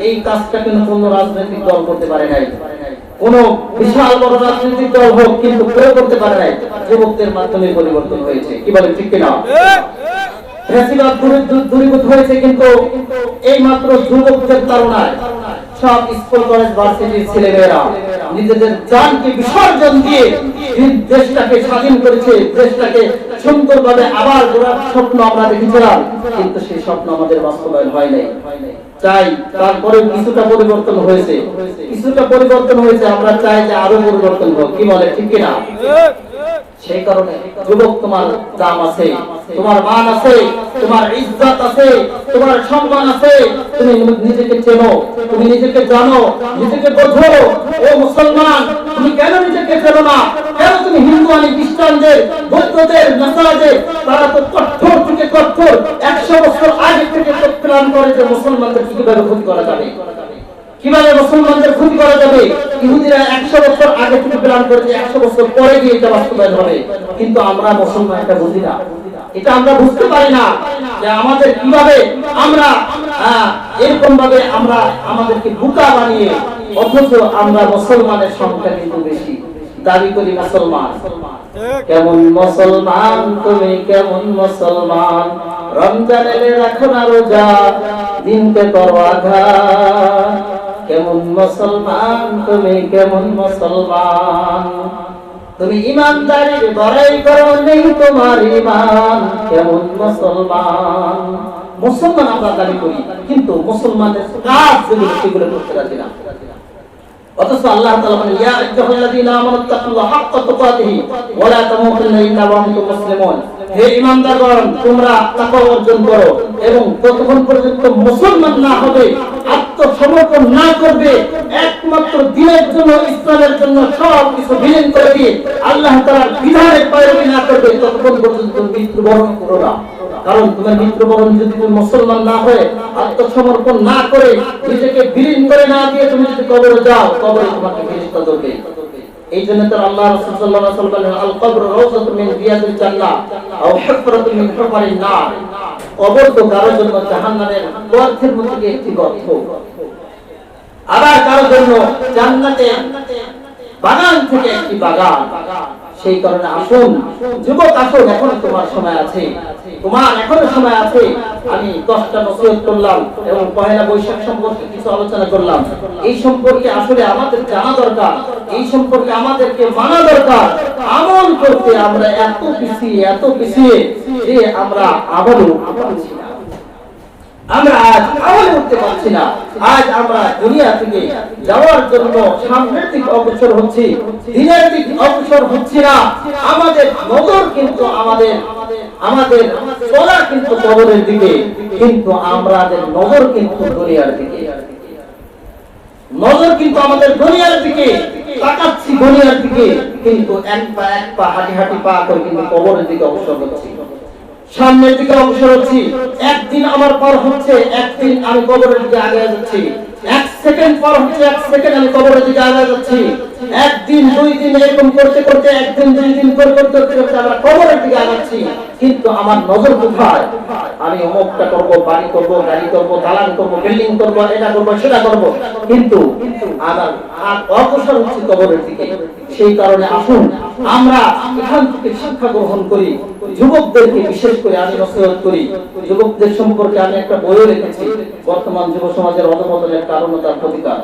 Speaker 1: এই কাজটা কিন্তু কোন রাজনৈতিক দল করতে পারে নাই, কোন বিশাল বড় রাজনৈতিক দল হোক কিন্তু কেউ করতে পারে নাই। যুবকদের মাধ্যমে পরিবর্তন হয়েছে, কি বলেন ঠিক কিনা? ফ্যাসিবাদ দূরীভূত হয়েছে কিন্তু এই মাত্র যুবকদের তাড়নায়। সব স্কুল কলেজ ভার্সিটির ছেলেমেয়েরা নিজেদের জানকে বিসর্জন দিয়ে দেশটাকে স্বাধীন করেছে, দেশটাকে সুন্দরভাবে আবার গড়ার স্বপ্ন আমরা দেখেছিলাম, কিন্তু সেই স্বপ্ন আমাদের বাস্তবায়ন হয় নাই। চাই, তারপরে কিছুটা পরিবর্তন হয়েছে, আমরা চাই যে আরো পরিবর্তন হোক। কি বলে, ঠিক কিনা? সেই কারণে যুবক, তোমার দাম আছে, তোমার মান আছে, তোমার ইজ্জত আছে, তোমার সম্মান আছে। তুমি নিজেকে চেনো, তুমি নিজেকে জানো, নিজেকে বোঝো। ও মুসলমান, তুমি কেন নিজেকে চেনো না? কেন তুমি হিন্দু আর খ্রিস্টানদের, বৌদ্ধদের, নাসারাদের, তারা তো কঠোর থেকে কঠোর 100 বছর আগে থেকে প্ল্যান করে যে মুসলমানদের কিভাবে ক্ষতি করা যাবে, কিভাবে মুসলমানদের ক্ষতি করা যাবে। ইহুদিরা 100 বছর আগে থেকে প্ল্যান করেছে, 100 বছর পরে গিয়ে এটা বাস্তবায়ন হবে। কিন্তু আমরা মুসলমান এটা বুঝি না, এটা আমরা বুঝতে পারি না যে আমাদের কিভাবে আমরা এরকম ভাবে আমরা আমাদেরকে বোকা বানিয়ে, অথচ আমরা মুসলমানের সংখ্যা কিন্তু বেশি, দাবি করি মুসলমান। কেমন মুসলমান তুমি, কেমন মুসলমান? রমজান এলে রাখো না রোজা, দিনকে করো আঘাত। কেমন মুসলমান তুমি, কেমন মুসলমান? তুমি ইমানদারির বড়াই করো, নেই তোমার ঈমান। কেমন মুসলমান? মুসলমান আমরা দাবি করি, কিন্তু মুসলমানের কাজ যেগুলো সেগুলো করতে রাজি না। অথচ আল্লাহ তাআলা বলেন, ইয়া আইয়ুহাল্লাযীনা আমানুত্তাকুল্লাহা হাক্কা তুকাতিহি ওয়া লা তামুতুন্না ইল্লা ওয়া আনতুম মুসলিমুন। হে ঈমানদারগণ, তোমরা তাকওয়া অর্জন করো এবং ততক্ষণ পর্যন্ত মুসলমান না হবে, আত্মসমর্পণ না করবে, একমাত্র দ্বীনের জন্য, ইসলামের জন্য সব কিছু বিলীন করে দিয়ে আল্লাহ তাআলার বিধানের পায়রাবি না করবে, ততক্ষণ পর্যন্ত মৃত্যুবরণ করো না। কারণ তোমার মৃত্যুবরণ যদি তুমি মুসলমান না হয়ে, আত্মসমর্পণ না করে, নিজেকে বিলীন করে না দিয়ে তুমি যদি কবরে যাও, কবরে তোমাকে ফেরেশতা ধরবে। এই জন্য তো আল্লাহ রাসূল সাল্লাল্লাহু আলাইহি ওয়াসাল্লাম বলেন, আল কবর রাউযাতুন মিন রিয়াদিল জান্নাহ আও হুফরাতুন মিন হুফারিন নার। কবর তো কারোর জন্য জাহান্নামের গর্তের মতো একটি গর্ত, আবার কারোর জন্য জান্নাতের বাগান থেকে একটি বাগান। সেই কারণে আসুন যুবক, আসুন, এখন তোমার সময় আছে, তোমার এখনো সময় আছে। আমি 10টা নসিহত করলাম এবং পহেলা বৈশাখ সম্পর্কে কিছু আলোচনা করলাম। এই সম্পর্কে আসলে আমাদের জানা দরকার, এই সম্পর্কে আমাদেরকে মানা দরকার। আমল করতে আমরা এত পিছিয়ে যে আমরা আমলও পারছি না, আমরা আজ আমলে উঠতে পারছি না। আজ আমরা দুনিয়া থেকে যাওয়ার জন্য সামনের দিকে অগ্রসর হচ্ছি, দিনের দিকে অগ্রসর হচ্ছি না। আমাদের নজর কিন্তু আমাদের চলা কিন্তু কবরের দিকে, কিন্তু আমাদের নজর কিন্তু দুনিয়ার দিকে, নজর কিন্তু আমাদের দুনিয়ার দিকে, তাকাচ্ছি দুনিয়ার দিকে, কিন্তু এক পা হাঁটি পা করে কিন্তু কবরের দিকে অগ্রসর হচ্ছি, সামনের দিকে অগ্রসর হচ্ছি। একদিন আমার পর হচ্ছে, একদিন আমি কবরের দিকে আগায় যাচ্ছি। 1 সেকেন্ড পর হচ্ছে, 1 সেকেন্ড আমি কবরের দিকে আগায় যাচ্ছি। একদিন 2 দিন এরকম করতে করতে, একদিন 2 দিন করতে আমরা কবরের দিকে আগাচ্ছি। কিন্তু আমার নজর কোথায়? আমি অমুকটা করব, বাড়ি করব, গাড়ি করব, দালান করব, বিল্ডিং করব, এটা করব, সেটা করব, কিন্তু আমার অগ্রসর হচ্ছে কবরের দিকে। সেই কারণে আসুন আমরা এখান থেকে শিক্ষা গ্রহণ করি। যুবকদেরকে বিশেষ করে আমি নসিহত করি। যুবকদের সম্পর্কে আমি একটা বইও লিখেছি, বর্তমান যুব সমাজের অধঃপতনের কারণ ও তার প্রতিকার।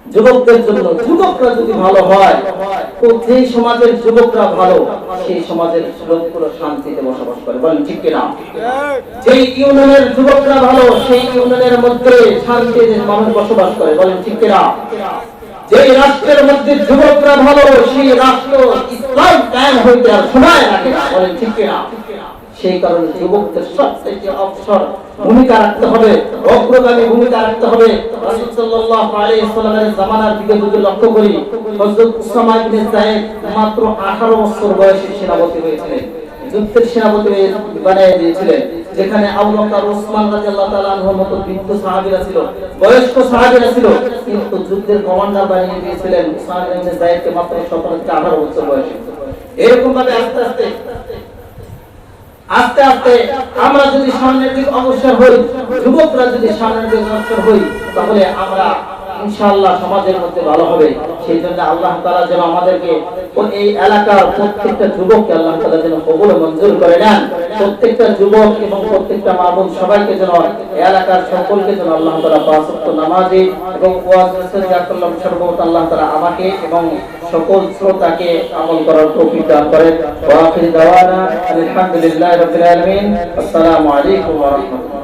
Speaker 1: যুবকদের জন্য, যুবকরা যদি ভালো হয়, তো যেই সমাজের যুবকরা ভালো, সেই সমাজের লোকগুলো শান্তিতে বসবাস করে। বলেন ঠিক কিনা? যেই ইউনিয়নের যুবকরা ভালো, সেই ইউনিয়নের মধ্যে শান্তিতে মানুষ বসবাস করে। বলেন ঠিক কিনা? যেই রাষ্ট্রের মধ্যে যুবকরা ভালো, সেই রাষ্ট্র ইসলাম কায়েম হইতে আর সময় লাগে না। বলেন ঠিক কিনা? সেই কারণে যুবকদের সবচেয়ে অবসর ভূমিকা রাখতে হবে, অগ্রগামী ভূমিকা রাখতে হবে। রাসূল সাল্লাল্লাহু আলাইহি ওয়াসাল্লামের জামানার দিকে যদি লক্ষ্য করি, হযরত উসামা ইবনে যায়েদ মাত্র 18 বছর বয়সে সেনাপতি হয়েছিলেন, যুদ্ধের সেনাপতি বানিয়ে দিয়েছিলেন, যেখানে আবু বকর, ওসমান রাদিয়াল্লাহু তাআলা আনহুর মতো বৃদ্ধ সাহাবীরা ছিল, বয়স্ক সাহাবীরা ছিল, কিন্তু যুদ্ধের কমান্ডার বানিয়ে দিয়েছিলেন উসামা ইবনে যায়েদকে মাত্র 17 থেকে 18 বছর বয়সে। এরকম ভাবে আস্তে আস্তে আমরা যদি সামনের দিকে অগ্রসর হই, যুবকরা যদি সামনের দিকে অগ্রসর হই, তাহলে আমরা ইনশাআল্লাহ সমাজের মধ্যে ভালো হবে। সেই জন্য আল্লাহ তাআলা যেন আমাদেরকে এই এলাকার প্রত্যেকটা যুবককে আল্লাহ তাআলা যেন কবুল মঞ্জুর করে নেন। প্রত্যেকটা যুবক এবং প্রত্যেকটা মা বোন সবাইকে যেন, এলাকার সকলকে যেন আল্লাহ তাআলা 5 ওয়াক্ত নামাজি এবং ওয়াজ নসিহত করলাম, সর্বত আল্লাহ তাআলা আমাকে এবং সকল শ্রোতাকে আমল করার তৌফিক দান করেন। ওয়া আখির দাওয়ানা আলহামদুলিল্লাহি রাব্বিল আলামিন। আসসালামু আলাইকুম ওয়া রাহমাতুল্লাহ।